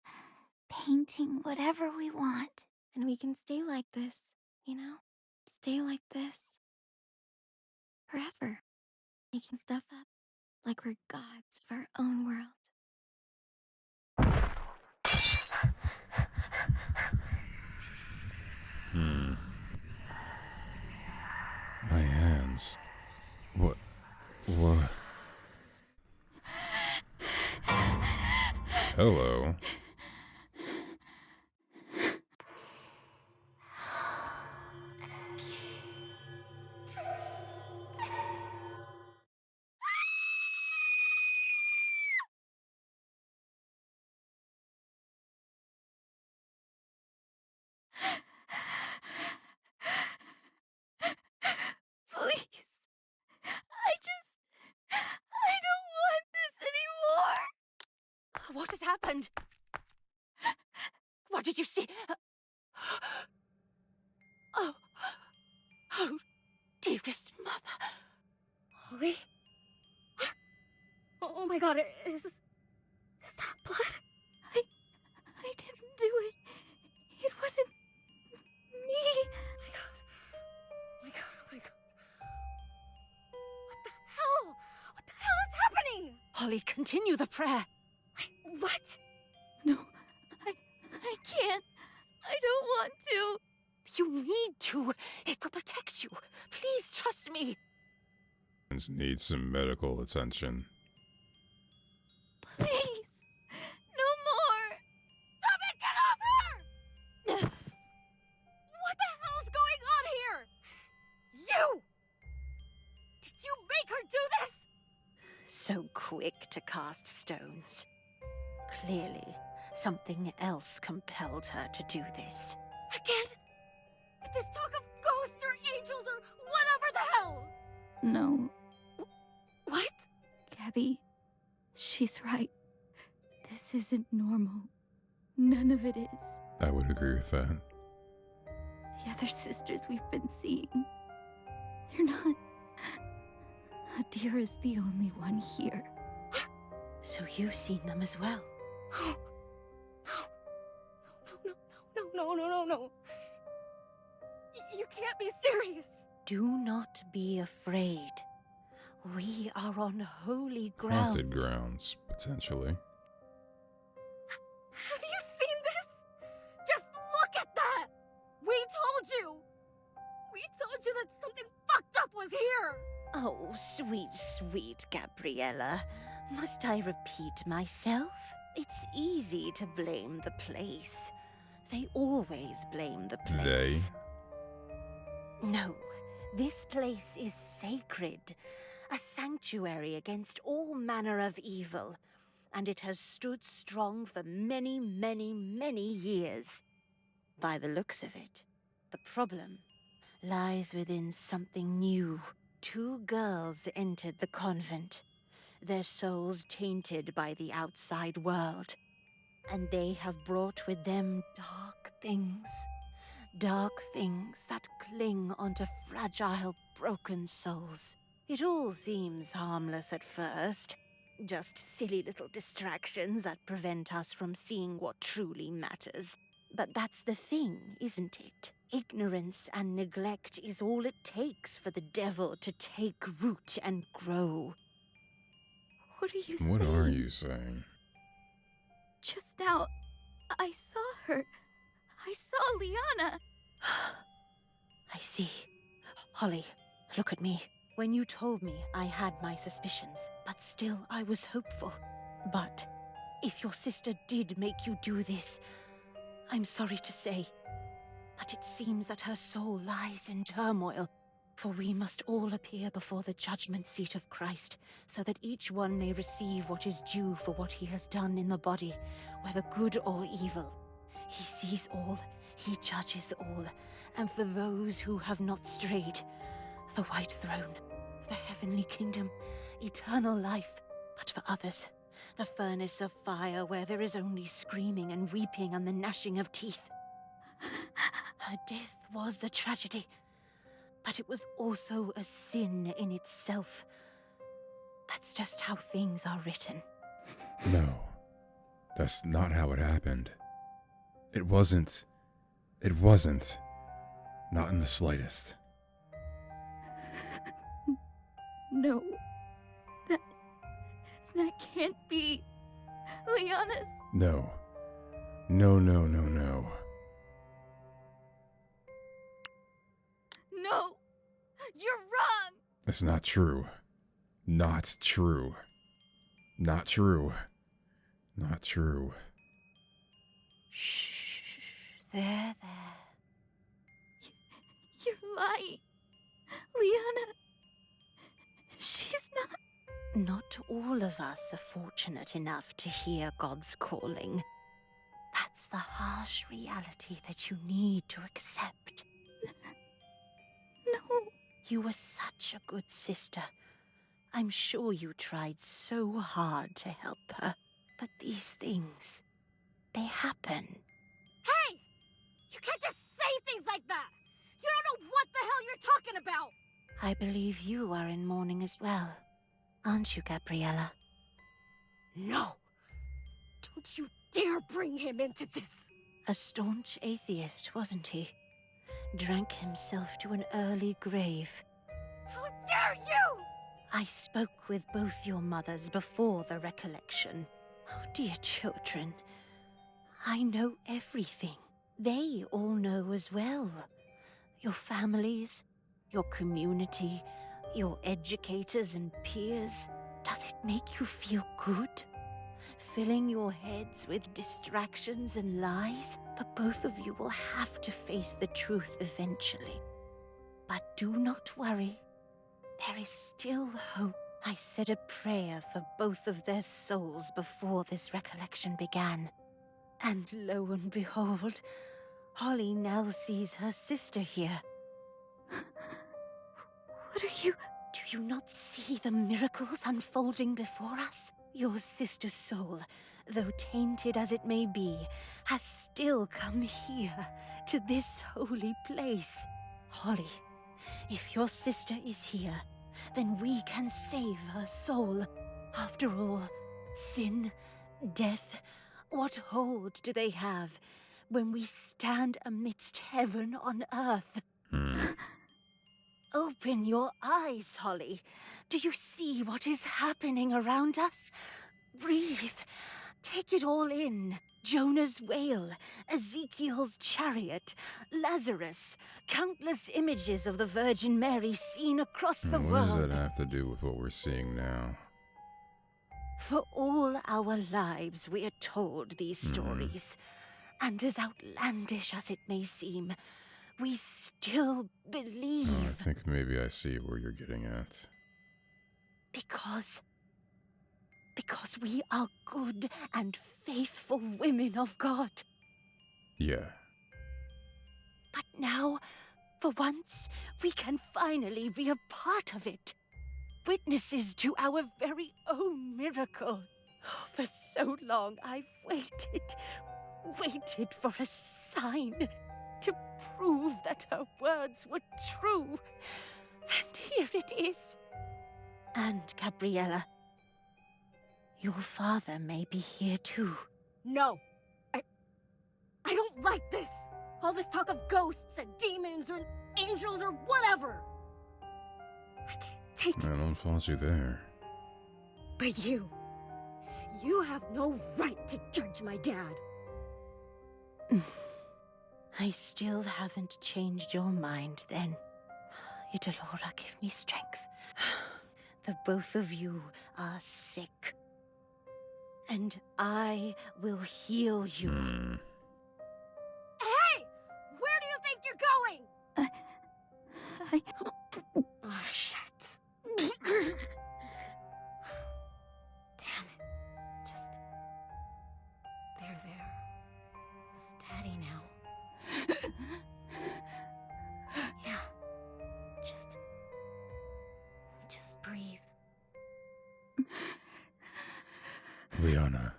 painting whatever we want. And we can stay like this, you know? Stay like this. Forever. Making stuff up like we're gods of our own world. My hands. What? Hello. Please. I don't want this anymore. What has happened? What did you see? Oh, dearest mother. Holly? Oh god, is that blood? I didn't do it. It wasn't me. Oh my god, oh my god. What the hell? What the hell is happening? Holly, continue the prayer. What? No, I can't. I don't want to. You need to. It will protect you. Please trust me. Needs some medical attention. Please. No more. Stop it! Get off her! What the hell's going on here? You! Did you make her do this? So quick to cast stones. Clearly, something else compelled her to do this. Again? With this talk of ghosts or angels or whatever the hell? No. What? Gabby, she's right. This isn't normal. None of it is. I would agree with that. The other sisters we've been seeing, they're not. Adira's the only one here. So you've seen them as well? No. You can't be serious. Do not be afraid. We are on holy ground. Haunted grounds, potentially. Have you seen this? Just look at that! We told you! We told you that something fucked up was here! Oh, sweet, sweet Gabriella. Must I repeat myself? It's easy to blame the place. They always blame the place. No, this place is sacred. A sanctuary against all manner of evil. And it has stood strong for many, many, many years. By the looks of it, the problem lies within something new. 2 girls entered the convent, their souls tainted by the outside world. And they have brought with them dark things that cling onto fragile, broken souls. It all seems harmless at first, just silly little distractions that prevent us from seeing what truly matters. But that's the thing, isn't it? Ignorance and neglect is all it takes for the devil to take root and grow. What are you saying? What are you saying? Just now, I saw her. I saw Liana. I see. Holly, look at me. When you told me, I had my suspicions, but still I was hopeful. But if your sister did make you do this, I'm sorry to say, but it seems that her soul lies in turmoil. For we must all appear before the judgment seat of Christ, so that each one may receive what is due for what he has done in the body, whether good or evil. He sees all, he judges all, and for those who have not strayed, the white throne, the heavenly kingdom, eternal life. But for others, the furnace of fire where there is only screaming and weeping and the gnashing of teeth. Her death was a tragedy, but it was also a sin in itself. That's just how things are written. No, that's not how it happened. It wasn't. Not in the slightest. No. That can't be. Liana's. No. No! You're wrong! It's not true. Not true. Not true. Not true. Shh. There. You're lying. Liana. She's not. Not all of us are fortunate enough to hear God's calling. That's the harsh reality that you need to accept. No. You were such a good sister. I'm sure you tried so hard to help her. But these things, they happen. Hey! You can't just say things like that! You don't know what the hell you're talking about! I believe you are in mourning as well, aren't you, Gabriella? No! Don't you dare bring him into this! A staunch atheist, wasn't he? Drank himself to an early grave. How dare you! I spoke with both your mothers before the recollection. Oh, dear children. I know everything. They all know as well. Your families, your community, your educators and peers. Does it make you feel good? Filling your heads with distractions and lies? But both of you will have to face the truth eventually. But do not worry. There is still hope. I said a prayer for both of their souls before this recollection began. And lo and behold, Holly now sees her sister here. What are you... Do you not see the miracles unfolding before us? Your sister's soul, though tainted as it may be, has still come here, to this holy place. Holly, if your sister is here, then we can save her soul. After all, sin, death, what hold do they have when we stand amidst heaven on earth? Open your eyes, Holly. Do you see what is happening around us? Breathe. Take it all in. Jonah's whale, Ezekiel's chariot, Lazarus, countless images of the Virgin Mary seen across the What world. does that have to do with what we're seeing now? For all our lives we are told these stories, and as outlandish as it may seem, we still believe. I think maybe I see where you're getting at. Because we are good and faithful women of God. Yeah. But now, for once, we can finally be a part of it. Witnesses to our very own miracle. For so long I've waited for a sign to prove that her words were true. And here it is. And Gabriella, your father may be here too. No! I don't like this! All this talk of ghosts and demons or angels or whatever! I can't take it. I don't fault you there. But you have no right to judge my dad. I still haven't changed your mind then. Idelora, give me strength. The both of you are sick. And I will heal you. Hey! Where do you think you're going? Oh, shit. Damn it. Just... There. Steady now. Yeah. Just breathe. Liana.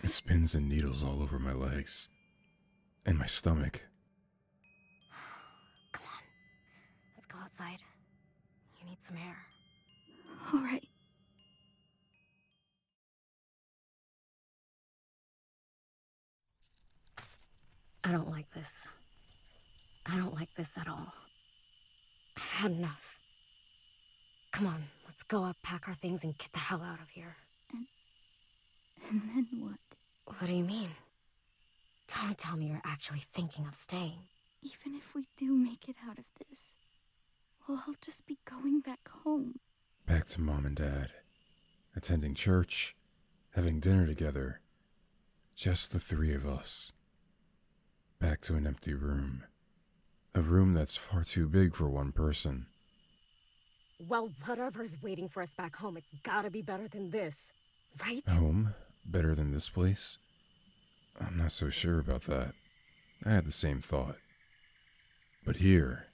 It's pins and needles all over my legs. And my stomach. Come on. Let's go outside. You need some air. All right. I don't like this. I don't like this at all. I've had enough. Come on, let's go up, pack our things, and get the hell out of here. And then what? What do you mean? Don't tell me you're actually thinking of staying. Even if we do make it out of this, we'll all just be going back home. Back to Mom and Dad. Attending church. Having dinner together. Just the three of us. Back to an empty room. A room that's far too big for one person. Well, whatever's waiting for us back home, it's gotta be better than this, right? Home? Better than this place? I'm not so sure about that. I had the same thought. But here,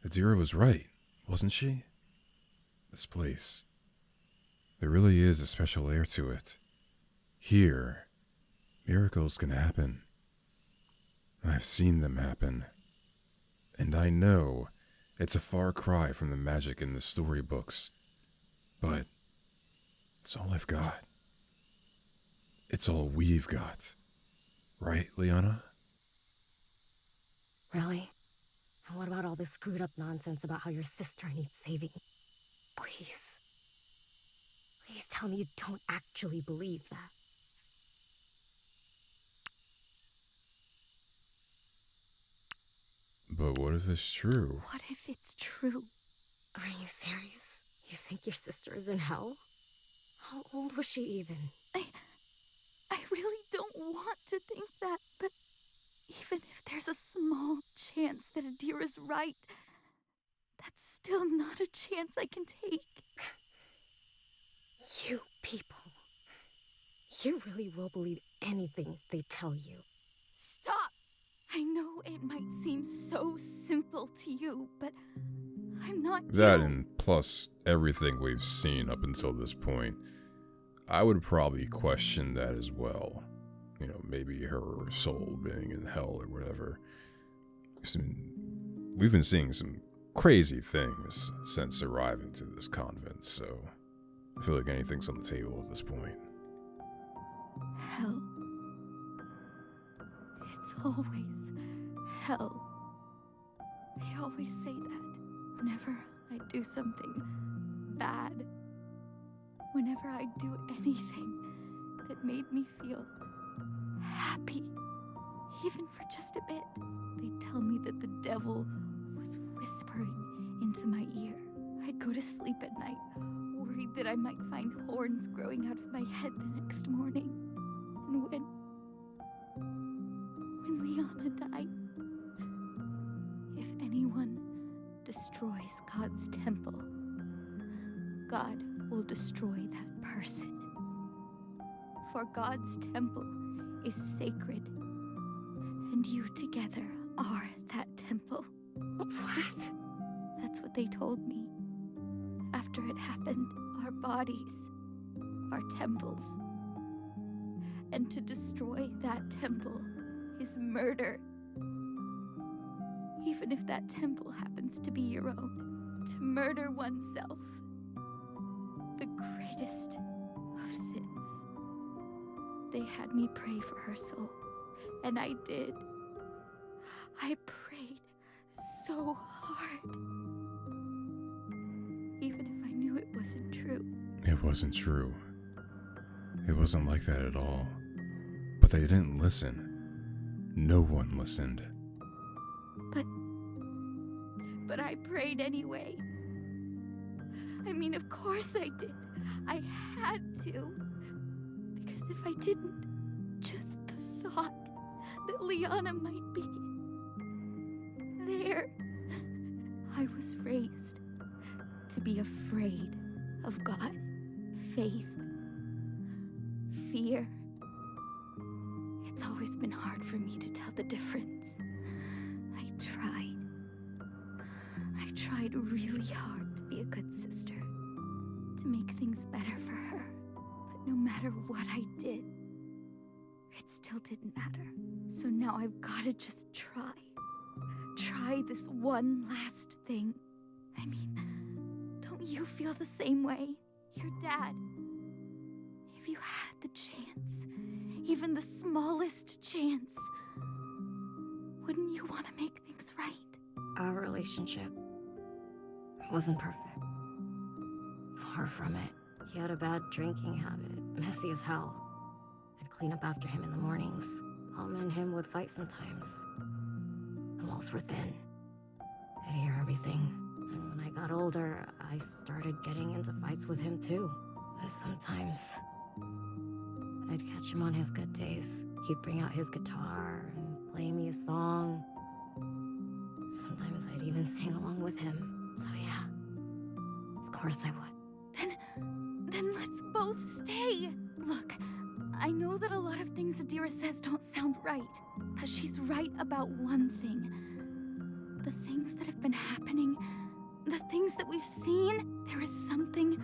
Adira was right, wasn't she? This place. There really is a special air to it. Here, miracles can happen. I've seen them happen. And I know it's a far cry from the magic in the storybooks. But It's all I've got. It's all we've got. Right, Liana? Really? And what about all this screwed up nonsense about how your sister needs saving? Please. Please tell me you don't actually believe that. But what if it's true? What if it's true? Are you serious? You think your sister is in hell? How old was she even? I really don't want to think that, but even if there's a small chance that Adira's right, that's still not a chance I can take. You people. You really will believe anything they tell you. Stop! I know it might seem so simple to you, but I'm not That you. and plus everything we've seen up until this point, I would probably question that as well. You know, maybe her soul being in hell or whatever. We've been seeing some crazy things since arriving to this convent, so I feel like anything's on the table at this point. Hell. It's always hell. They always say that whenever I do something bad. Whenever I do anything that made me feel happy, even for just a bit, they tell me that the devil was whispering into my ear. I'd go to sleep at night, worried that I might find horns growing out of my head the next morning. And when Liana died, if anyone destroys God's temple, God will destroy that person. For God's temple is sacred, and you together are that temple. What? That's what they told me. After it happened, our bodies are temples. And to destroy that temple is murder. Even if that temple happens to be your own, to murder oneself, the greatest of sins. They had me pray for her soul, and I did. I prayed so hard. Even if I knew it wasn't true. It wasn't true. It wasn't like that at all. But they didn't listen. No one listened. But I prayed anyway. I mean, of course I did. I had to. Because if I didn't, just the thought that Liana might be there. I was raised to be afraid of God, faith, fear. It's always been hard for me to tell the difference. I tried really hard to be a good sister, to make things better for her. But no matter what I did, it still didn't matter. So now I've gotta just try. Try this one last thing. I mean, don't you feel the same way? Your dad. If you had the chance, even the smallest chance, wouldn't you want to make things right? Our relationship wasn't perfect. Far from it. He had a bad drinking habit, messy as hell. I'd clean up after him in the mornings. Mom and him would fight sometimes. The walls were thin. I'd hear everything. And when I got older, I started getting into fights with him too. But sometimes I'd catch him on his good days. He'd bring out his guitar and play me a song. Sometimes I'd even sing along with him. So yeah, of course I would. Then let's both stay. Look, I know that a lot of things Adira says don't sound right, but she's right about one thing. The things that have been happening, the things that we've seen, there is something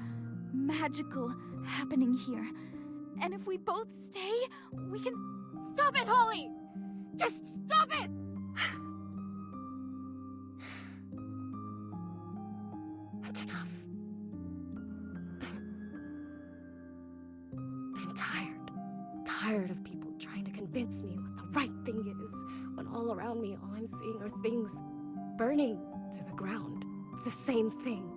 magical happening here. And if we both stay, we can... Stop it, Holly! Just stop it! That's enough. convince me what the right thing is, when all around me, all I'm seeing are things burning to the ground. It's the same thing,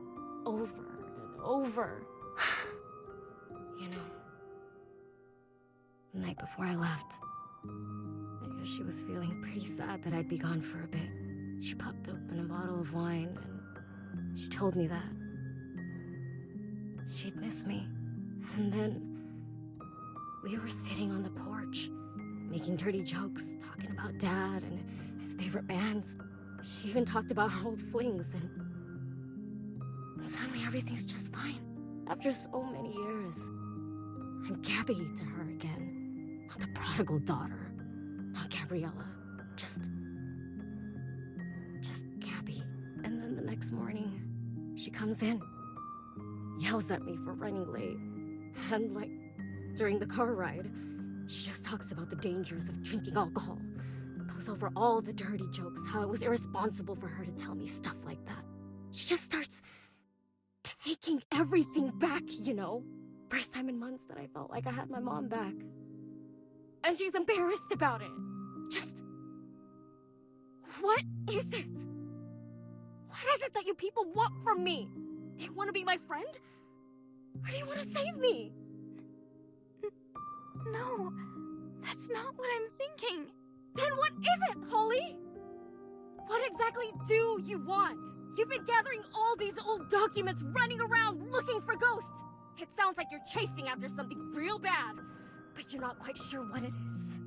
over and over. You know, the night before I left, I guess she was feeling pretty sad that I'd be gone for a bit. She popped open a bottle of wine and she told me that she'd miss me. And then we were sitting on the porch, making dirty jokes, talking about Dad and his favorite bands. She even talked about her old flings, and suddenly everything's just fine. After so many years, I'm Gabby to her again. Not the prodigal daughter, not Gabriella. Just Gabby. And then the next morning, she comes in, yells at me for running late, and like, during the car ride, she just talks about the dangers of drinking alcohol. Goes over all the dirty jokes, how it was irresponsible for her to tell me stuff like that. She just starts taking everything back, you know? First time in months that I felt like I had my mom back. And she's embarrassed about it. Just... what is it? What is it that you people want from me? Do you want to be my friend? Or do you want to save me? No, that's not what I'm thinking. Then what is it, Holly? What exactly do you want? You've been gathering all these old documents, running around looking for ghosts. It sounds like you're chasing after something real bad, but you're not quite sure what it is.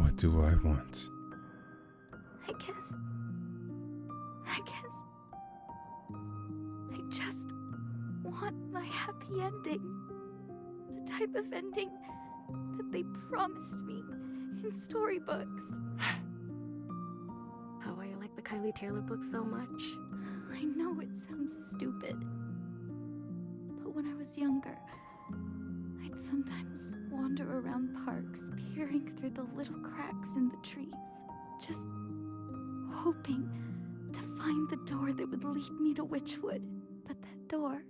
What do I want? I just want my happy ending. The type of ending that they promised me in storybooks. Oh, why you like the Kylie Taylor book so much? I know it sounds stupid, but when I was younger, I'd sometimes wander around parks, peering through the little cracks in the trees, just hoping to find the door that would lead me to Witchwood. But that door,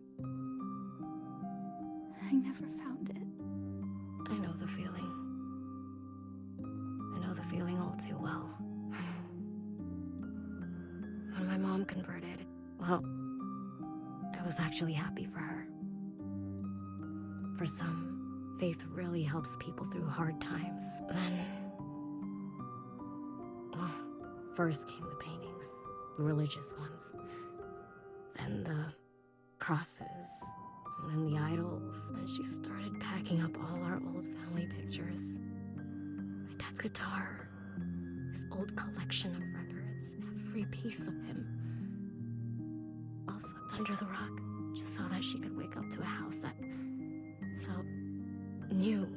I never found it. I know the feeling. I know the feeling all too well. When my mom converted, well, I was actually happy for her. For some, faith really helps people through hard times. Then, well, first came the paintings, the religious ones. Then the crosses, and then the idols. And she started packing up all our old family pictures. My dad's guitar, his old collection of records, every piece of him. All swept under the rug, just so that she could wake up to a house that felt new.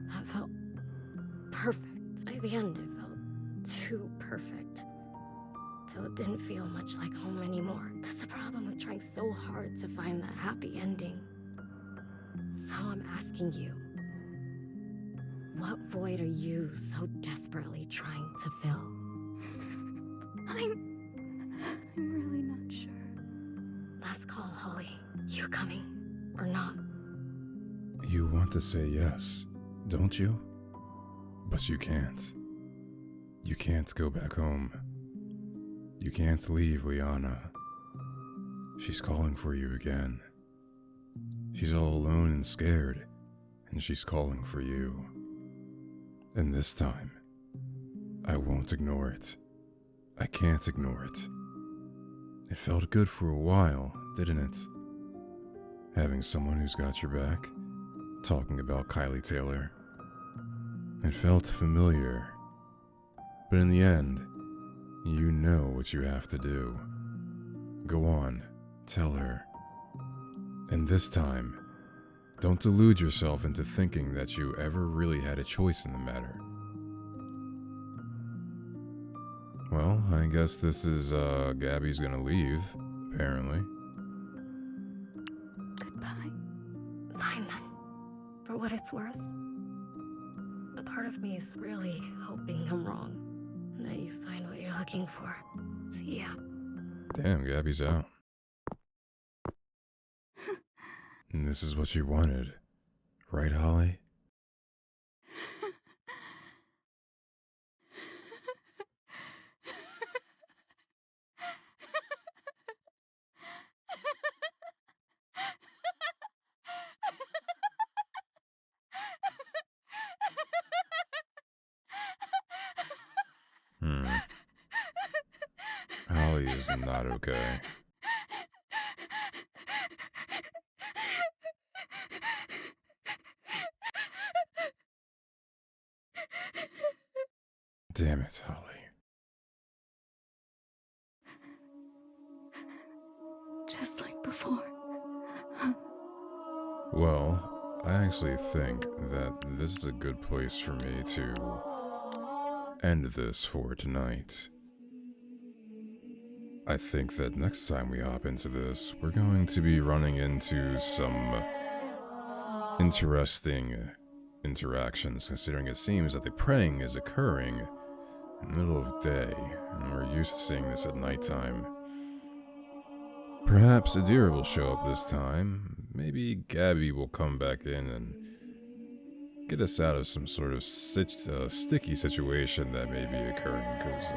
That felt perfect. By the end, it felt too perfect. Till it didn't feel much like home anymore. That's the problem with trying so hard to find that happy ending. So I'm asking you, what void are you so desperately trying to fill? I'm really not sure. Last call, Holly. You coming or not? You want to say yes, don't you? But you can't. You can't go back home. You can't leave Liana. She's calling for you again. She's all alone and scared, and she's calling for you. And this time, I won't ignore it. I can't ignore it. It felt good for a while, didn't it? Having someone who's got your back, talking about Kylie Taylor. It felt familiar. But in the end, you know what you have to do. Go on, tell her. And this time, don't delude yourself into thinking that you ever really had a choice in the matter. Well, I guess this is, Gabby's gonna leave, apparently. Goodbye. Fine then. For what it's worth. A part of me is really hoping I'm wrong. And that you find what you're looking for. See ya. Damn, Gabby's out. And this is what you wanted, right Holly is not okay. Damn it, Holly. Just like before. Well, I actually think that this is a good place for me to end this for tonight. I think that next time we hop into this, we're going to be running into some interesting interactions, considering it seems that the praying is occurring in the middle of the day, and we're used to seeing this at nighttime. Perhaps Adira will show up this time. Maybe Gabby will come back in and get us out of some sort of sticky situation that may be occurring, because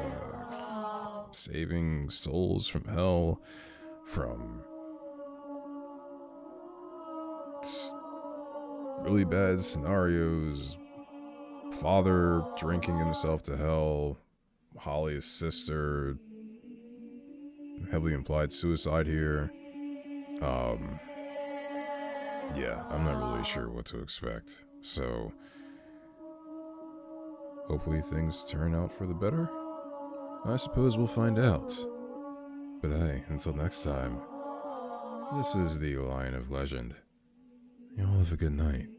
saving souls from hell, from really bad scenarios, father drinking himself to hell, Holly's sister, heavily implied suicide here. Yeah, I'm not really sure what to expect. So, hopefully things turn out for the better. I suppose we'll find out. But hey, until next time, this is the Lion of Legend. You all have a good night.